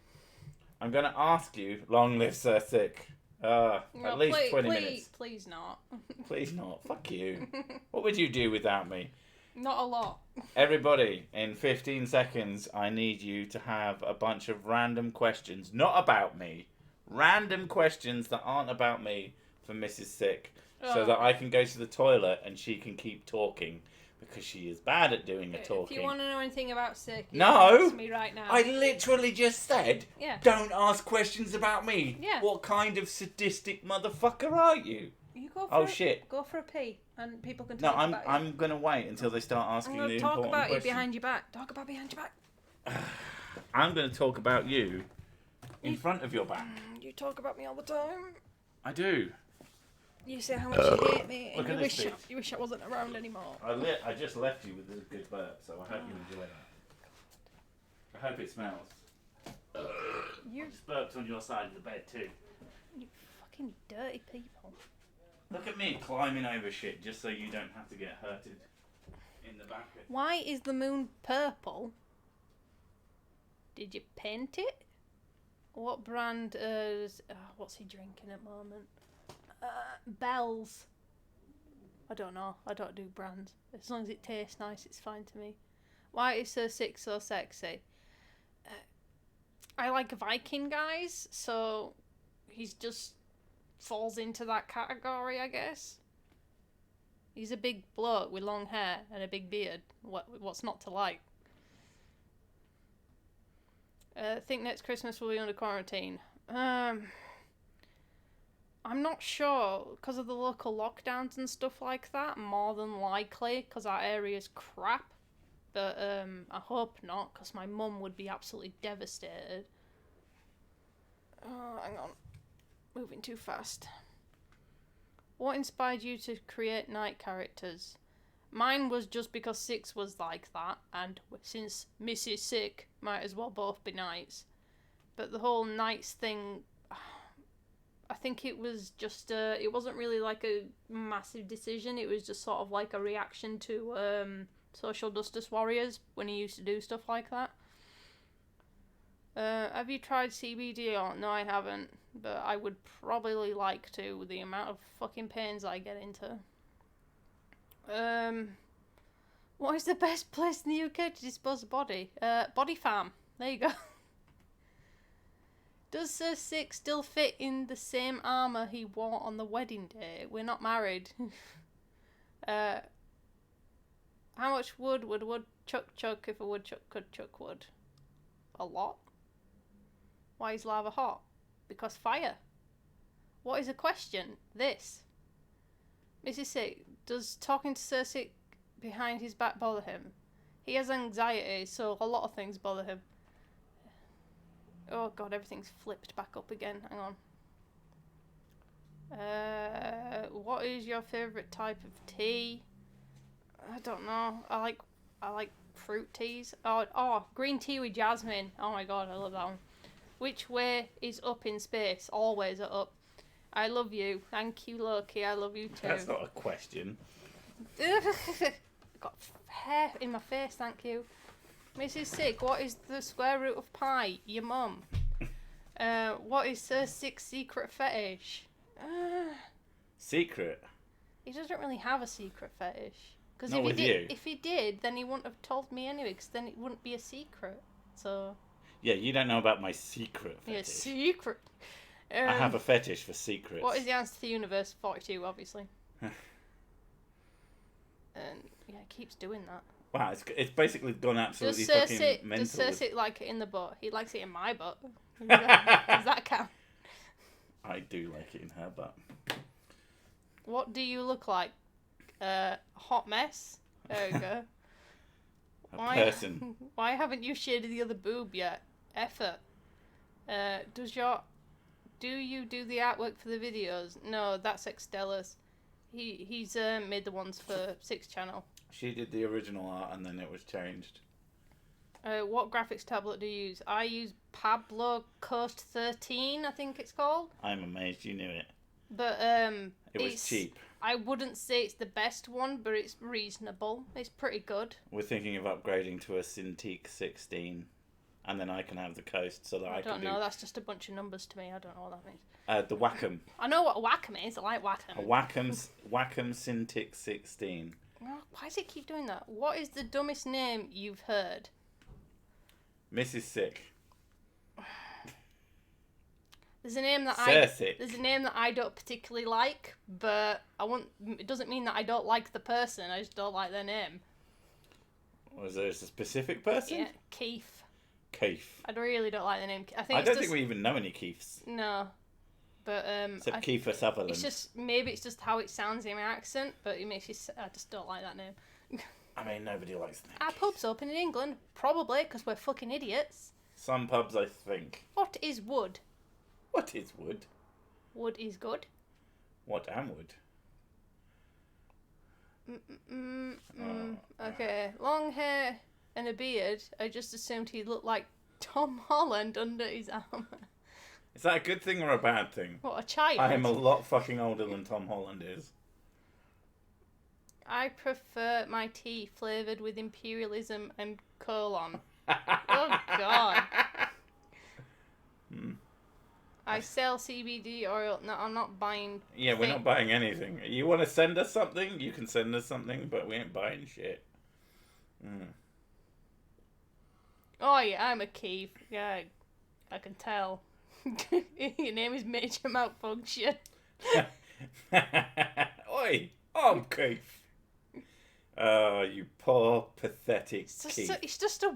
I'm going to ask you, long live Sir Sick. At least 20 minutes. Please not. Please not. Fuck you. What would you do without me? Not a lot. Everybody, in 15 seconds, I need you to have a bunch of random questions, not about me. Random questions that aren't about me for Mrs. Sick, so that I can go to the toilet and she can keep talking, because she is bad at doing the talking. If you want to know anything about Sick, no, ask me right now. I literally just said, don't ask questions about me. Yeah. What kind of sadistic motherfucker are you? You go for shit. Go for a pee, and people can talk about you. I'm going to wait until they start asking the important questions. Talk about you behind your back. Talk about behind your back. I'm going to talk about you in front of your back. You talk about me all the time. I do. You say how much you hate me, and you wish I wasn't around anymore. I just left you with a good burp, so I hope you enjoy that. I hope it smells. You just burped on your side of the bed too. You fucking dirty people. Look at me climbing over shit just so you don't have to get hurted in the back. Why is the moon purple? Did you paint it? What brand is... what's he drinking at the moment? Bells. I don't know. I don't do brands. As long as it tastes nice, it's fine to me. Why is Sir Six so sexy? I like Viking guys, so he's just falls into that category, I guess. He's a big bloke with long hair and a big beard. What's not to like? Think next Christmas will be under quarantine. I'm not sure, because of the local lockdowns and stuff like that, more than likely, because our area's crap. But I hope not, because my mum would be absolutely devastated. Oh, hang on. Moving too fast. What inspired you to create night characters? Mine was just because Six was like that, and since Mrs. Sick, might as well both be nights. But the whole nights thing... I think it was just, it wasn't really like a massive decision. It was just sort of like a reaction to Social Justice Warriors when he used to do stuff like that. Have you tried CBD? No, I haven't. But I would probably like to, with the amount of fucking pains I get into. What is the best place in the UK to dispose of body? Body Farm. There you go. Does Sir Six still fit in the same armour he wore on the wedding day? We're not married. How much wood would a woodchuck chuck if a woodchuck could chuck wood? A lot. Why is lava hot? Because fire. What is a question? This. Mrs. Sick, does talking to Sir Sick behind his back bother him? He has anxiety, so a lot of things bother him. Oh god, everything's flipped back up again. Hang on. What is your favourite type of tea? I don't know. I like fruit teas. Oh, green tea with jasmine. Oh my god, I love that one. Which way is up in space? Always up. I love you. Thank you, Loki. I love you too. That's not a question. Got hair in my face, thank you. Mrs. Sick, what is the square root of pi? Your mum. What is Sir Sick's secret fetish? Secret? He doesn't really have a secret fetish. Because if he did, then he wouldn't have told me anyway, because then it wouldn't be a secret. So... Yeah, you don't know about my secret fetish. Yeah, secret. I have a fetish for secrets. What is the answer to the universe? 42, obviously. And yeah, it keeps doing that. Wow, it's basically gone absolutely fucking mental. Does Sir Sick like it in the butt? He likes it in my butt. Does that count? I do like it in her butt. What do you look like? Hot mess? There we go. Person. Why haven't you shaded the other boob yet? Effort. Do you do the artwork for the videos? No, that's Extellus. He's made the ones for 6 channel. She did the original art and then it was changed. What graphics tablet do you use? I use Pablo Coast 13, I think it's called. I'm amazed you knew it. But it was cheap. I wouldn't say it's the best one, but it's reasonable. It's pretty good. We're thinking of upgrading to a Cintiq 16. and then I can have the coast so that I can don't know. That's just a bunch of numbers to me. I don't know what that means. The Wacom. I know what Wacom is. I like Wacom. A Wacom Cintiq 16. Oh, why does it keep doing that? What is the dumbest name you've heard? Mrs. Sick. There's a name that Sick. There's a name that I don't particularly like, but it doesn't mean that I don't like the person. I just don't like their name. Was there a specific person? Yeah, Keith. Keith. I really don't like the name. I don't think we even know any Keiths. No, but except Kiefer Sutherland. It's just maybe it's just how it sounds in my accent, but it makes you. I just don't like that name. I mean, nobody likes that. Our pub's open in England, probably because we're fucking idiots. Some pubs, I think. What is wood? What is wood? Wood is good. What am wood? Okay, long hair and a beard. I just assumed he looked like Tom Holland under his armour. Is that a good thing or a bad thing? What, a child? I am a lot fucking older than Tom Holland is. I prefer my tea flavoured with imperialism and colon. Oh, God. I sell CBD oil. No, I'm not buying... Yeah, we're not buying anything. You want to send us something? You can send us something, but we ain't buying shit. Oh, yeah, I'm a Keith. Yeah, I can tell. Your name is Major Malfunction. Oi, I'm Keith. Oh, you poor, pathetic Keith. It's just a...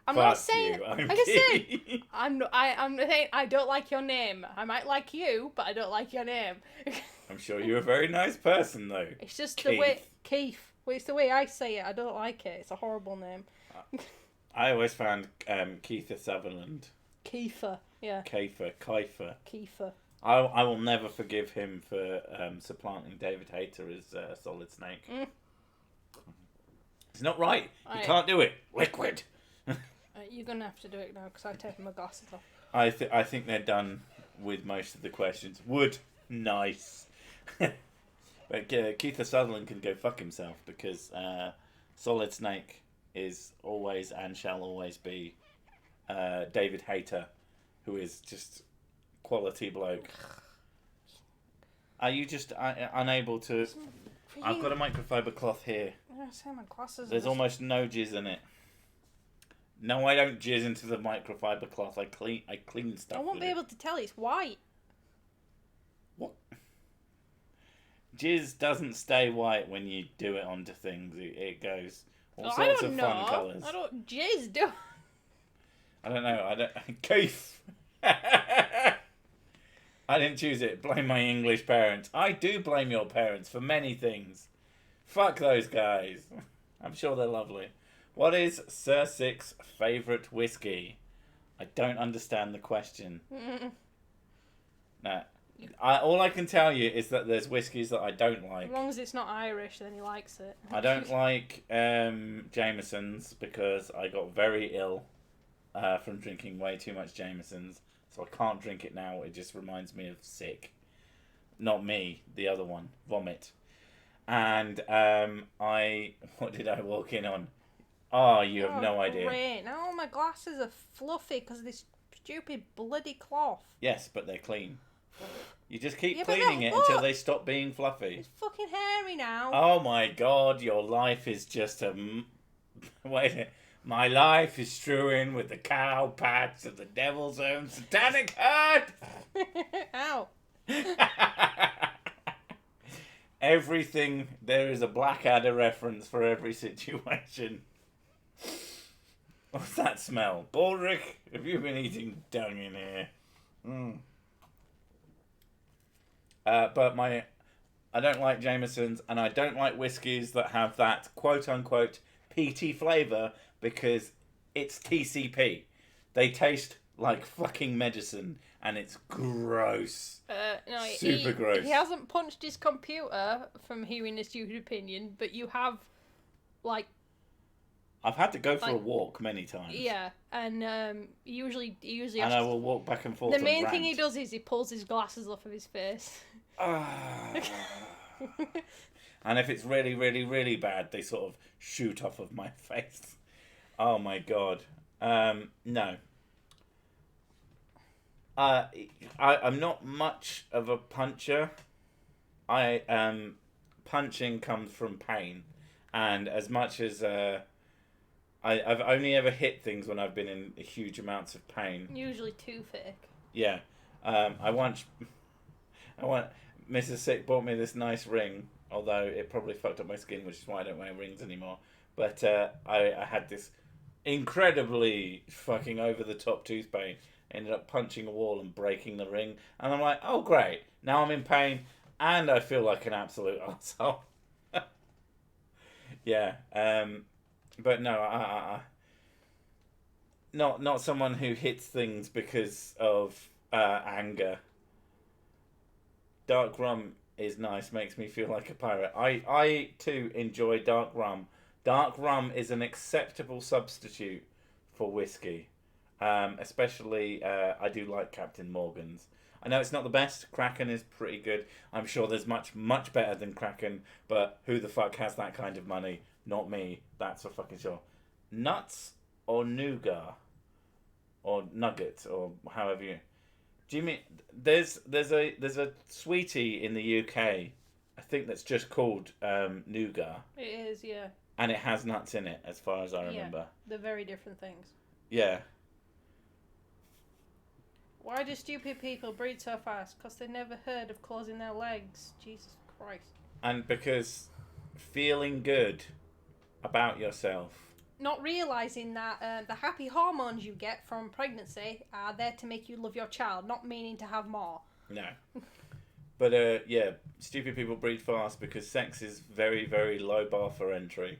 I'm Fuck not saying... You, I'm like I Keith. said, I'm saying I don't like your name. I might like you, but I don't like your name. I'm sure you're a very nice person, though. It's just Keith. the way... Keith. Well, it's the way I say it. I don't like it. It's a horrible name. I always found Kiefer Sutherland. Kiefer, yeah. Kiefer. Kiefer. I will never forgive him for supplanting David Hayter as Solid Snake. It's not right. You can't do it. Liquid. You're going to have to do it now because I've taken my glasses off. I think they're done with most of the questions. Wood. Nice. But Kiefer Sutherland can go fuck himself because Solid Snake is always and shall always be David Hayter, who is just quality bloke. Are you just unable to... I've got a microfiber cloth here. Yeah, I my glasses. There's almost no jizz in it. No, I don't jizz into the microfiber cloth. I clean stuff. I won't be able to tell. It's white. What? Jizz doesn't stay white when you do it onto things. It goes all sorts of fun colours. I don't jizz, do I don't know. Keith. I didn't choose it. Blame my English parents. I do blame your parents for many things. Fuck those guys. I'm sure they're lovely. What is Sir Six's favourite whiskey? I don't understand the question. Nah. All I can tell you is that there's whiskies that I don't like. As long as it's not Irish, then he likes it. I don't like Jameson's because I got very ill from drinking way too much Jameson's. So I can't drink it now. It just reminds me of sick. Not me, the other one. Vomit. And what did I walk in on? Oh, you have no idea. Great. Now all my glasses are fluffy because of this stupid bloody cloth. Yes, but they're clean. You just keep cleaning it until they stop being fluffy. It's fucking hairy now. Oh my god, your life is just a... Wait a minute. My life is strewn with the cow pats of the devil's own satanic herd. Ow. Everything, there is a Blackadder reference for every situation. What's that smell? Baldric, have you been eating dung in here? But I don't like Jameson's, and I don't like whiskies that have that quote-unquote peaty flavour because it's TCP. They taste like fucking medicine, and it's gross. No, Super gross. He hasn't punched his computer from hearing a stupid opinion, but you have, like... I've had to go for a walk many times. Yeah, and usually and I will walk back and forth. The main thing he does is he pulls his glasses off of his face. And if it's really, really, really bad, they sort of shoot off of my face. Oh my god. No. I'm not much of a puncher. Punching comes from pain, and as much as I've only ever hit things when I've been in huge amounts of pain. Usually toothache. Yeah. I want Mrs. Sick bought me this nice ring, although it probably fucked up my skin, which is why I don't wear rings anymore. But I had this incredibly fucking over the top tooth pain. Ended up punching a wall and breaking the ring, and I'm like, oh great, now I'm in pain and I feel like an absolute asshole. Yeah. But no, not someone who hits things because of anger. Dark rum is nice, makes me feel like a pirate. I too enjoy dark rum. Dark rum is an acceptable substitute for whiskey. Especially, I do like Captain Morgan's. I know it's not the best. Kraken is pretty good. I'm sure there's much better than Kraken, but who the fuck has that kind of money? Not me. That's for fucking sure. Nuts or nougat or nugget or however you. Do you mean there's a sweetie in the UK? I think that's just called nougat. It is, yeah. And it has nuts in it, as far as I remember. Yeah, they're very different things. Yeah. Why do stupid people breed so fast? Because they never heard of closing their legs. Jesus Christ. And because feeling good about yourself. Not realising that the happy hormones you get from pregnancy are there to make you love your child, not meaning to have more. No. But, yeah, stupid people breed fast because sex is very, very low bar for entry.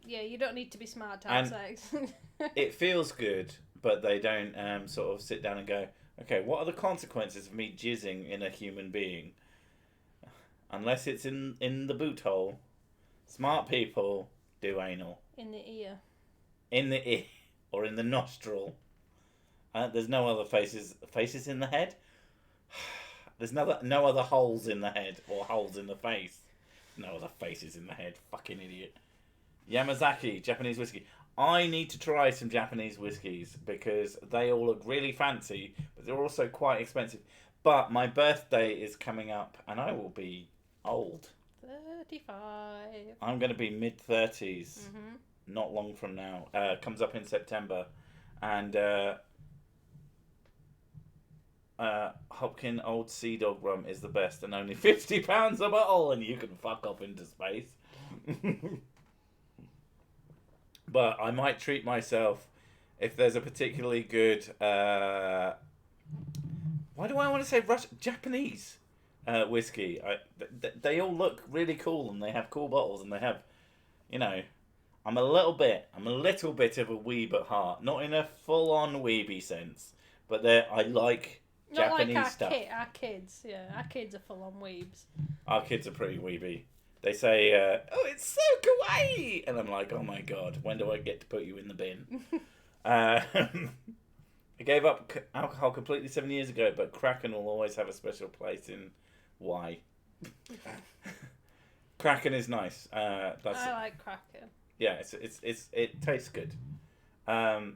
Yeah, you don't need to be smart to have sex. It feels good, but they don't sort of sit down and go, okay, what are the consequences of me jizzing in a human being? Unless it's in the boot hole. Smart people do anal. In the ear. In the ear. Or in the nostril. There's no other faces in the head. There's no other holes in the head or holes in the face. No other faces in the head. Fucking idiot. Yamazaki, Japanese whiskey. I need to try some Japanese whiskies because they all look really fancy, but they're also quite expensive. But my birthday is coming up and I will be old. 35. I'm going to be mid-30s. Mm-hmm. Not long from now. Comes up in September. And Hopkin Old Sea Dog rum is the best and only £50 a bottle and you can fuck up into space. But I might treat myself if there's a particularly good... why do I want to say Japanese whiskey? They all look really cool and they have cool bottles and they have, you know... I'm a little bit of a weeb at heart. Not in a full-on weeby sense. But I like Japanese like stuff. Our kids, yeah. Our kids are full-on weebs. Our kids are pretty weeby. They say, oh, it's so kawaii! And I'm like, oh my god, when do I get to put you in the bin? I gave up alcohol completely 7 years ago, but Kraken will always have a special place in why. Kraken is nice. I like Kraken. Yeah, it tastes good. I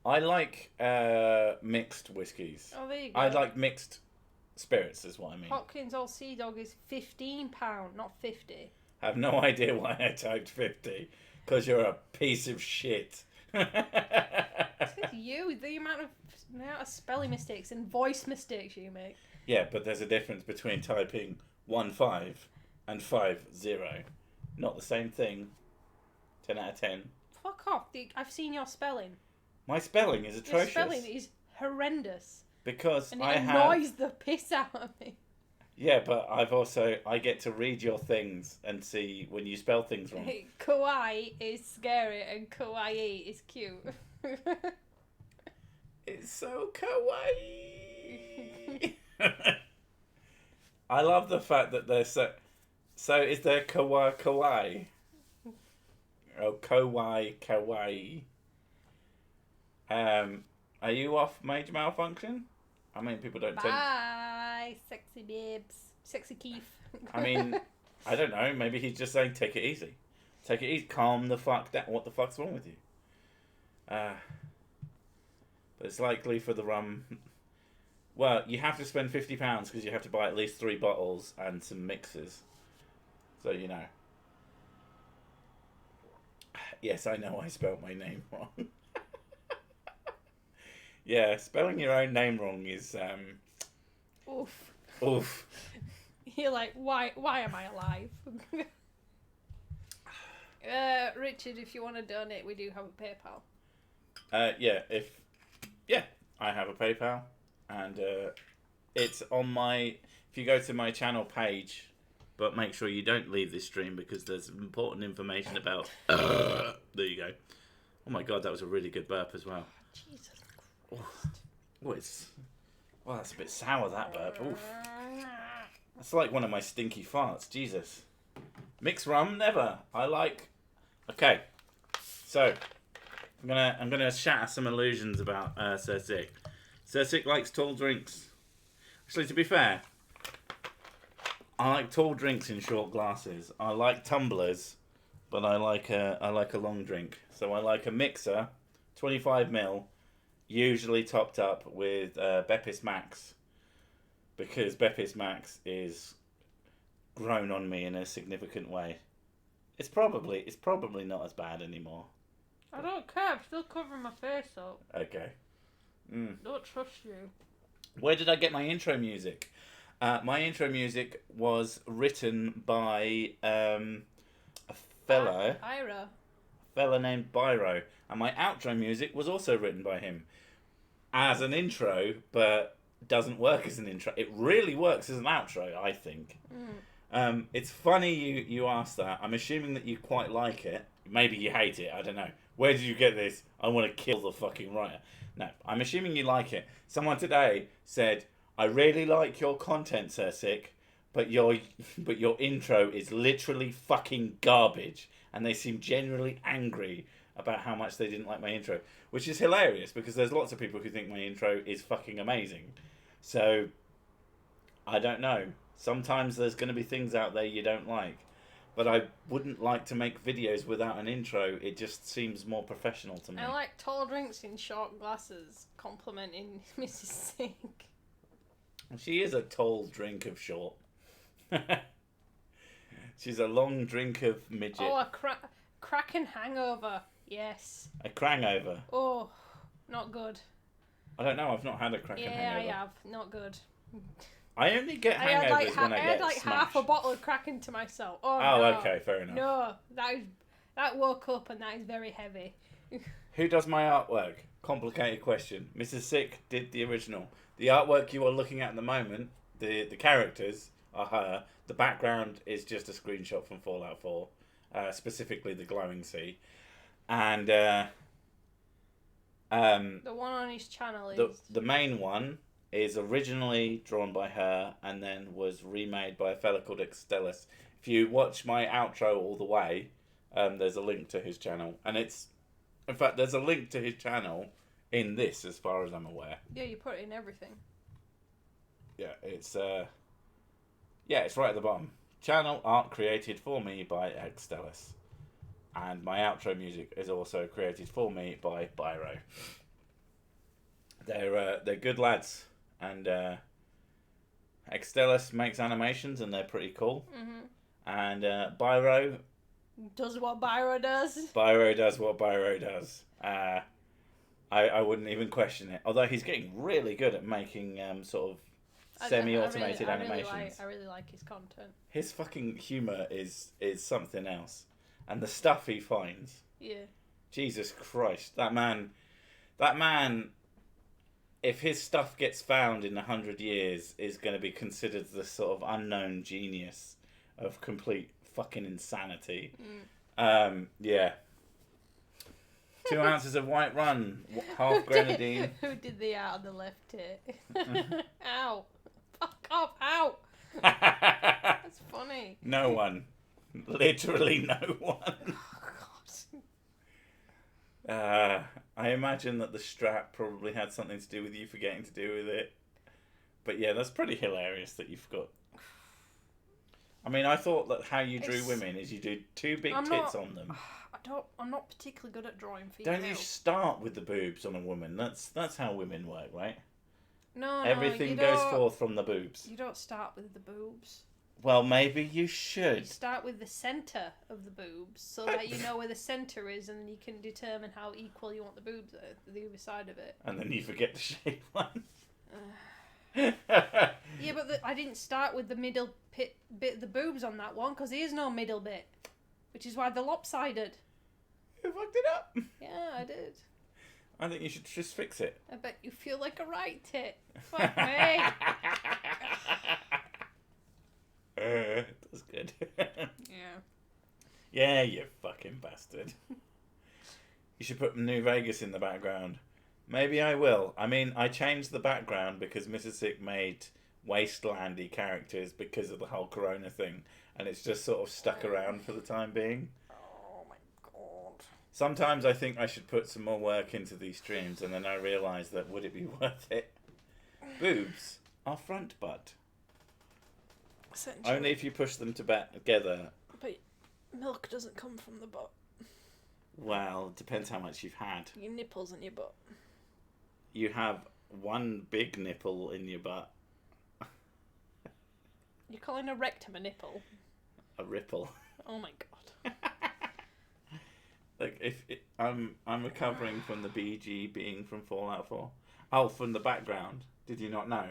like mixed whiskies. Oh, there you go. I like mixed spirits, is what I mean. Hopkins Old Sea Dog is £15, not 50. I have no idea why I typed 50. Because you're a piece of shit. It's you, the amount of spelling mistakes and voice mistakes you make. Yeah, but there's a difference between typing 15 and 50. Not the same thing. 10 out of 10. Fuck off. I've seen your spelling. My spelling is atrocious. Your spelling is horrendous. Because and it annoys the piss out of me. Yeah, but I get to read your things and see when you spell things wrong. Kawaii is scary and kawaii is cute. It's so kawaii. I love the fact that they're so... So is there kawaii? Oh, kawaii. Are you off Major Malfunction? I mean, people don't tend... Bye, sexy babes. Sexy Keith. I mean, I don't know. Maybe he's just saying take it easy. Take it easy. Calm the fuck down. What the fuck's wrong with you? But it's likely for the rum. Well, you have to spend £50 because you have to buy at least 3 bottles and some mixers. So, you know. Yes, I know I spelled my name wrong. Yeah, spelling your own name wrong is, Oof. Oof. You're like, why am I alive? Richard, if you want to donate, we do have a PayPal. I have a PayPal, and it's on my. If you go to my channel page, but make sure you don't leave this stream because there's important information about. There you go. Oh my god, that was a really good burp as well. Jesus Christ. Well, that's a bit sour, that burp. Oof. That's like one of my stinky farts. Jesus. Mixed rum, never. I like. Okay, so I'm gonna shatter some illusions about Sir Sick. Sir Sick likes tall drinks. Actually, to be fair, I like tall drinks in short glasses. I like tumblers, but I like a long drink. So I like a mixer, 25ml, usually topped up with Beppis Max, because Beppis Max is grown on me in a significant way. It's probably not as bad anymore. I don't care. I'm still covering my face up. Okay. Don't trust you. Where did I get my intro music? My intro music was written by a fella named Byro, and my outro music was also written by him as an intro, but doesn't work as an intro. It really works as an outro, I think. It's funny you asked that. I'm assuming that you quite like it. Maybe you hate it. I don't know. Where did you get this? I want to kill the fucking writer. No, I'm assuming you like it. Someone today said, I really like your content, Sir Sick, but your intro is literally fucking garbage. And they seem genuinely angry about how much they didn't like my intro. Which is hilarious, because there's lots of people who think my intro is fucking amazing. So, I don't know. Sometimes there's going to be things out there you don't like. But I wouldn't like to make videos without an intro. It just seems more professional to me. I like tall drinks in short glasses, complimenting Mrs. Sink. She is a tall drink of short. She's a long drink of midget. Oh, a cracking hangover. Yes. A crangover. Oh, not good. I don't know. I've not had a cracking hangover. Yeah, I have. Not good. I only get hangovers when I get had smashed. half a bottle of Kraken to myself. Oh, no. Okay, fair enough. No, that woke up and that is very heavy. Who does my artwork? Complicated question. Mrs. Sick did the original. The artwork you are looking at the moment, the characters are her. The background is just a screenshot from Fallout 4, specifically the glowing sea. And the one on his channel is... The main one is originally drawn by her and then was remade by a fella called Extellus. If you watch my outro all the way, there's a link to his channel. And it's... In fact, there's a link to his channel in this, as far as I'm aware. Yeah, you put it in everything. Yeah, it's right at the bottom. Channel art created for me by Extellus. And my outro music is also created for me by Byro. They're good lads. And Extellus makes animations and they're pretty cool. Mm-hmm. And Byro... does what Byro does. Byro does what Byro does. I wouldn't even question it. Although he's getting really good at making sort of semi-automated animations. I really like his content. His fucking humour is something else. And the stuff he finds. Yeah. Jesus Christ. That man, if his stuff gets found in 100 years, is going to be considered the sort of unknown genius of complete fucking insanity. Yeah. 2 ounces of white rum, half grenadine. Who did the art on the left here? Ow. Fuck off, ow. That's funny. No one. Literally no one. Oh, God. I imagine that the strap probably had something to do with you forgetting to do with it. But yeah, that's pretty hilarious that you forgot. I mean, I thought that how you drew It's- women is you do two big I'm tits not- on them. I'm not particularly good at drawing females. Don't you start with the boobs on a woman? That's how women work, right? No, Everything you goes don't. forth from the boobs. You don't start with the boobs. Well, maybe you You should. start with the centre of the boobs, so that you know where the centre is, and you can determine how equal you want the boobs are, the other side of it. And then you forget to shave one. Yeah, but I didn't start with the middle bit of the boobs on that one, because there is no middle bit, which is why they're lopsided. You fucked it up. Yeah, I did. I think you should just fix it. I bet you feel like a right tit. Fuck me. That's good. Yeah. Yeah, you fucking bastard. You should put New Vegas in the background. Maybe I will. I mean, I changed the background because Mrs. Sick made wastelandy characters because of the whole Corona thing, and it's just sort of stuck around for the time being. Oh my god. Sometimes I think I should put some more work into these streams, and then I realise that would it be worth it? Boobs are front butt. Essentially. Only if you push them together. But milk doesn't come from the butt. Well, it depends how much you've had. Your nipples in your butt. You have one big nipple in your butt. You're calling a rectum a nipple? A ripple. Oh my god. Like I'm recovering from the BG being from Fallout 4. Oh, from the background. Did you not know?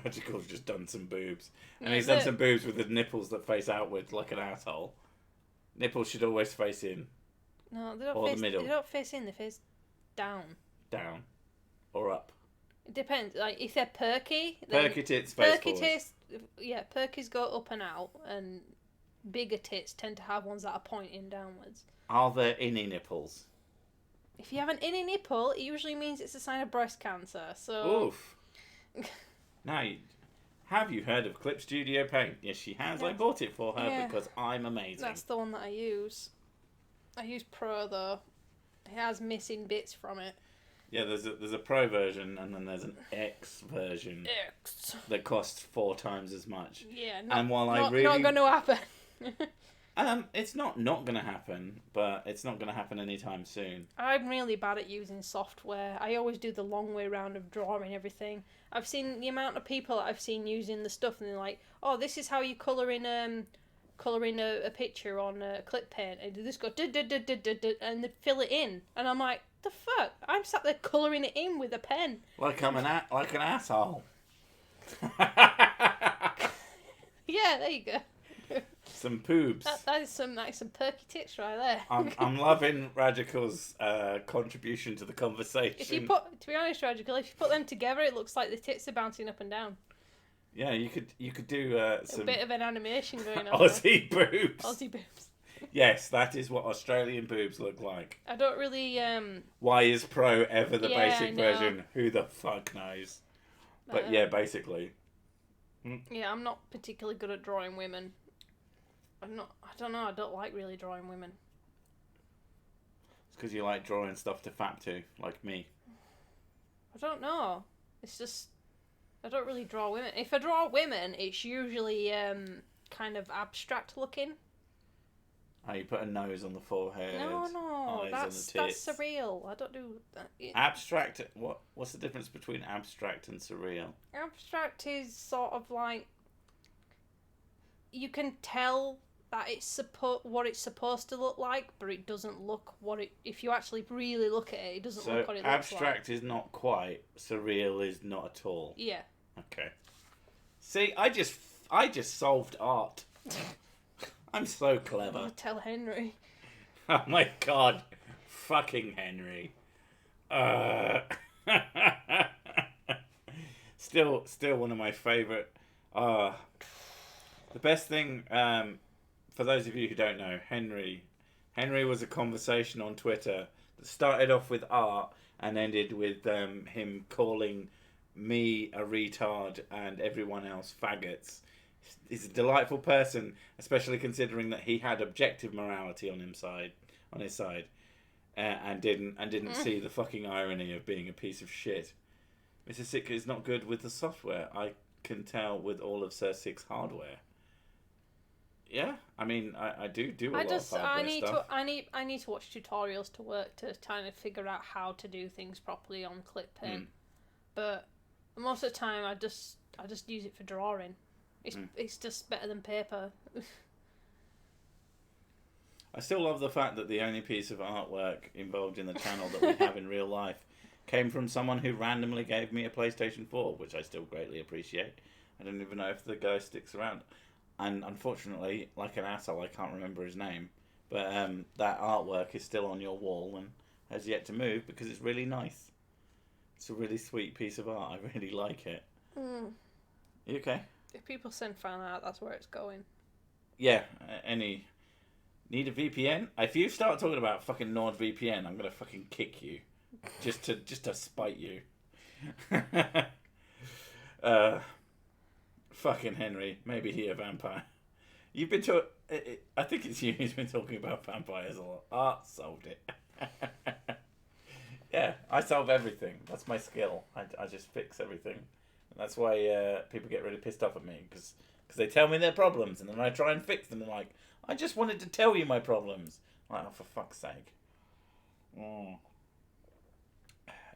Magical's just done some boobs. And he's done some boobs with the nipples that face outward like an asshole. Nipples should always face in. No, they don't Or the face. middle. They don't face in. They face down. Down. Or up. It depends. Like if they're perky, then Perky tits face perky forwards. tits. Yeah, perkies go up and out, and bigger tits tend to have ones that are pointing downwards. Are there innie nipples? If you have an innie nipple, it usually means it's a sign of breast cancer. So. Oof. Now, have you heard of Clip Studio Paint? Yes, she has. I Yes. bought it for her Yeah. because I'm amazing. That's the one that I use. I use Pro though. It has missing bits from it. Yeah, there's a Pro version and then there's an X version X. that costs 4 times as much. Yeah, And while I not really- going to happen. It's not going to happen, but it's not going to happen anytime soon. I'm really bad at using software. I always do the long way round of drawing everything. I've seen the amount of people that I've seen using the stuff, and they're like, "Oh, this is how you colour in a picture on Clip Paint." And they just go and they fill it in, and I'm like, "The fuck? I'm sat there colouring it in with a pen." Like I'm like an asshole. Yeah, there you go. Some poobs. That is some perky tits right there. I'm loving Radical's contribution to the conversation. If you to be honest, Radical, if you put them together, it looks like the tits are bouncing up and down. Yeah, you could do some A bit of an animation going on. Aussie boobs. Aussie boobs. Yes, that is what Australian boobs look like. I don't really Why is Pro ever the Yeah, I basic know. version? Who the fuck knows? But yeah, basically. Yeah, I'm not particularly good at drawing women. I don't know. I don't like really drawing women. It's because you like drawing stuff to fap to, like me. I don't know. It's just I don't really draw women. If I draw women, it's usually kind of abstract looking. Oh, you put a nose on the forehead. No, eyes that's on the tits. surreal. I don't do that. Abstract. What's the difference between abstract and surreal? Abstract is sort of like you can tell that it's what it's supposed to look like, but it doesn't look what it. If you actually really look at it, it doesn't look what it looks like. Abstract is not quite. Surreal is not at all. Yeah. Okay. See, I just solved art. I'm so clever. Oh, tell Henry. Oh my god. Fucking Henry. Still one of my favourite. The best thing, for those of you who don't know, Henry was a conversation on Twitter that started off with art and ended with him calling me a retard and everyone else faggots. He's a delightful person, especially considering that he had objective morality on his side, and didn't see the fucking irony of being a piece of shit. Mr. Sick is not good with the software. I can tell with all of Sir Sick's hardware. Yeah, I mean, I do a lot of hardware stuff. I need to watch tutorials to work to kind of figure out how to do things properly on ClipPen. But most of the time, I just use it for drawing. It's just better than paper. I still love the fact that the only piece of artwork involved in the channel that we have in real life came from someone who randomly gave me a PlayStation 4, which I still greatly appreciate. I don't even know if the guy sticks around. And unfortunately, like an asshole, I can't remember his name. But that artwork is still on your wall and has yet to move because it's really nice. It's a really sweet piece of art. I really like it. You okay? If people send fan art, that's where it's going. Yeah, Need a VPN? If you start talking about fucking NordVPN, I'm gonna fucking kick you, just to spite you. Fucking Henry, maybe he a vampire. You've been I think it's you who's been talking about vampires a lot. Art solved it. Yeah, I solve everything. That's my skill. I just fix everything. And that's why people get really pissed off at me because they tell me their problems and then I try and fix them and like. I just wanted to tell you my problems. Like, oh, for fuck's sake.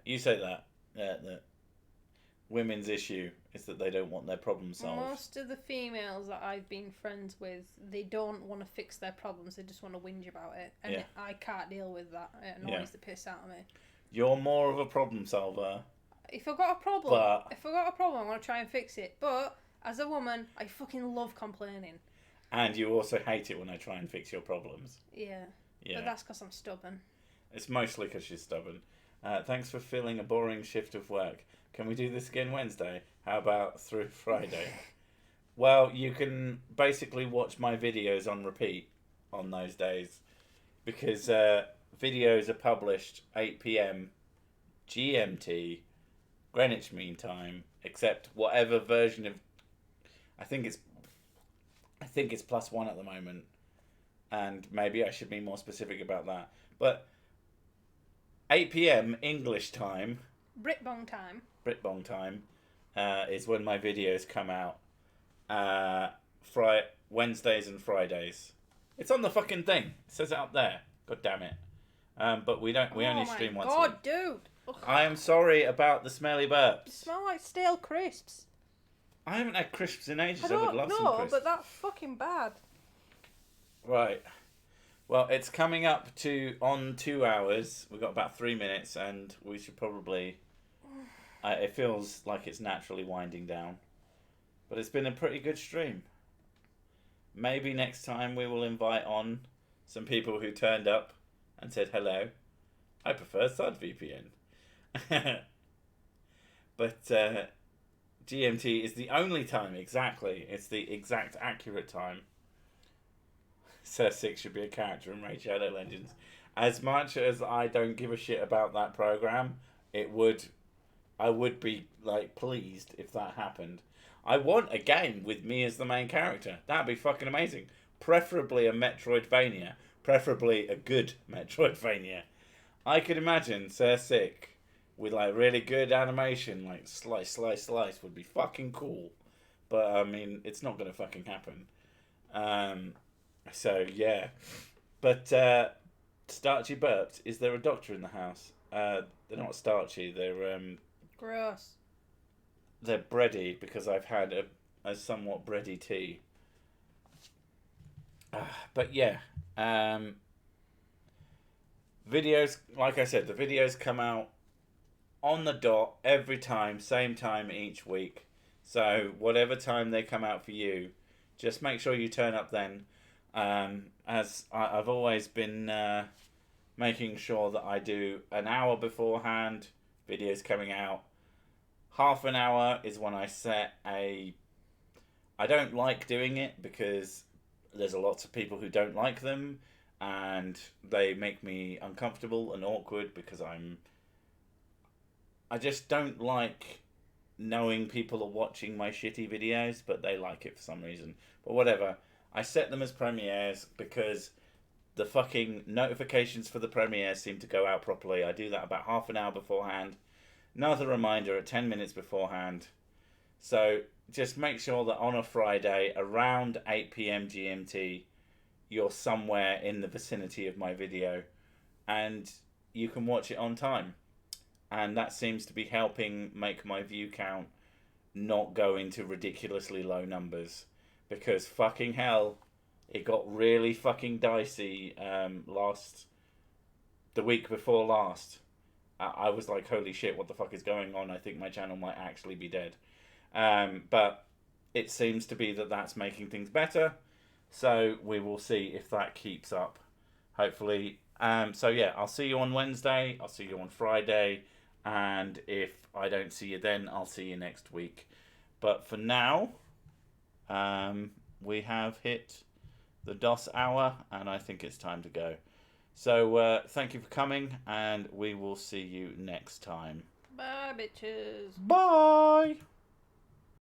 You say that women's issue is that they don't want their problems solved. Most of the females that I've been friends with, they don't want to fix their problems. They just want to whinge about it. And I can't deal with that. It annoys the piss out of me. You're more of a problem solver. If I've got a problem, I'm going to try and fix it. But, as a woman, I fucking love complaining. And you also hate it when I try and fix your problems. Yeah. But that's because I'm stubborn. It's mostly because she's stubborn. Thanks for filling a boring shift of work. Can we do this again Wednesday? How about through Friday? Well, you can basically watch my videos on repeat on those days. Because videos are published 8 p.m. GMT, Greenwich Mean Time, except whatever version of... I think it's +1 at the moment, and maybe I should be more specific about that. But 8 p.m. English time, Britbong time, is when my videos come out. Wednesdays and Fridays. It's on the fucking thing. It says it up there. God damn it. But we only stream once a week. Oh my god, dude! Ugh. I am sorry about the smelly burps. You smell like stale crisps. I haven't had crisps in ages. I would love some crisps. But that's fucking bad. Right. Well, it's coming up on 2 hours. We've got about 3 minutes, and we should probably... it feels like it's naturally winding down. But it's been a pretty good stream. Maybe next time we will invite on some people who turned up and said hello. I prefer SudVPN. But... GMT is the only time, exactly. It's the exact accurate time. Sir Six should be a character in Raid Shadow Legends. As much as I don't give a shit about that program, I would be like pleased if that happened. I want a game with me as the main character. That'd be fucking amazing. Preferably a Metroidvania. Preferably a good Metroidvania. I could imagine Sir Six with like really good animation, like slice would be fucking cool. But I mean, it's not gonna fucking happen. So yeah. But starchy burps. Is there a doctor in the house? They're not starchy. They're gross. They're bready because I've had a somewhat bready tea. But yeah. Videos, like I said, the videos come out on the dot every time, same time each week. So whatever time they come out for you, just make sure you turn up then. As I've always been making sure that I do an hour beforehand, videos coming out. Half an hour is when I set I don't like doing it because there's a lot of people who don't like them and they make me uncomfortable and awkward because I just don't like knowing people are watching my shitty videos, but they like it for some reason. But whatever. I set them as premieres because the fucking notifications for the premieres seem to go out properly. I do that about half an hour beforehand. Another reminder at 10 minutes beforehand. So just make sure that on a Friday around 8 p.m. GMT, you're somewhere in the vicinity of my video and you can watch it on time. And that seems to be helping make my view count not go into ridiculously low numbers. Because fucking hell, it got really fucking dicey the week before last. I was like, holy shit, what the fuck is going on? I think my channel might actually be dead. But it seems to be that that's making things better. So we will see if that keeps up. Hopefully. So yeah, I'll see you on Wednesday. I'll see you on Friday. And if I don't see you then, I'll see you next week. But for now, we have hit the DOS hour, and I think it's time to go. So thank you for coming, and we will see you next time. Bye, bitches. Bye!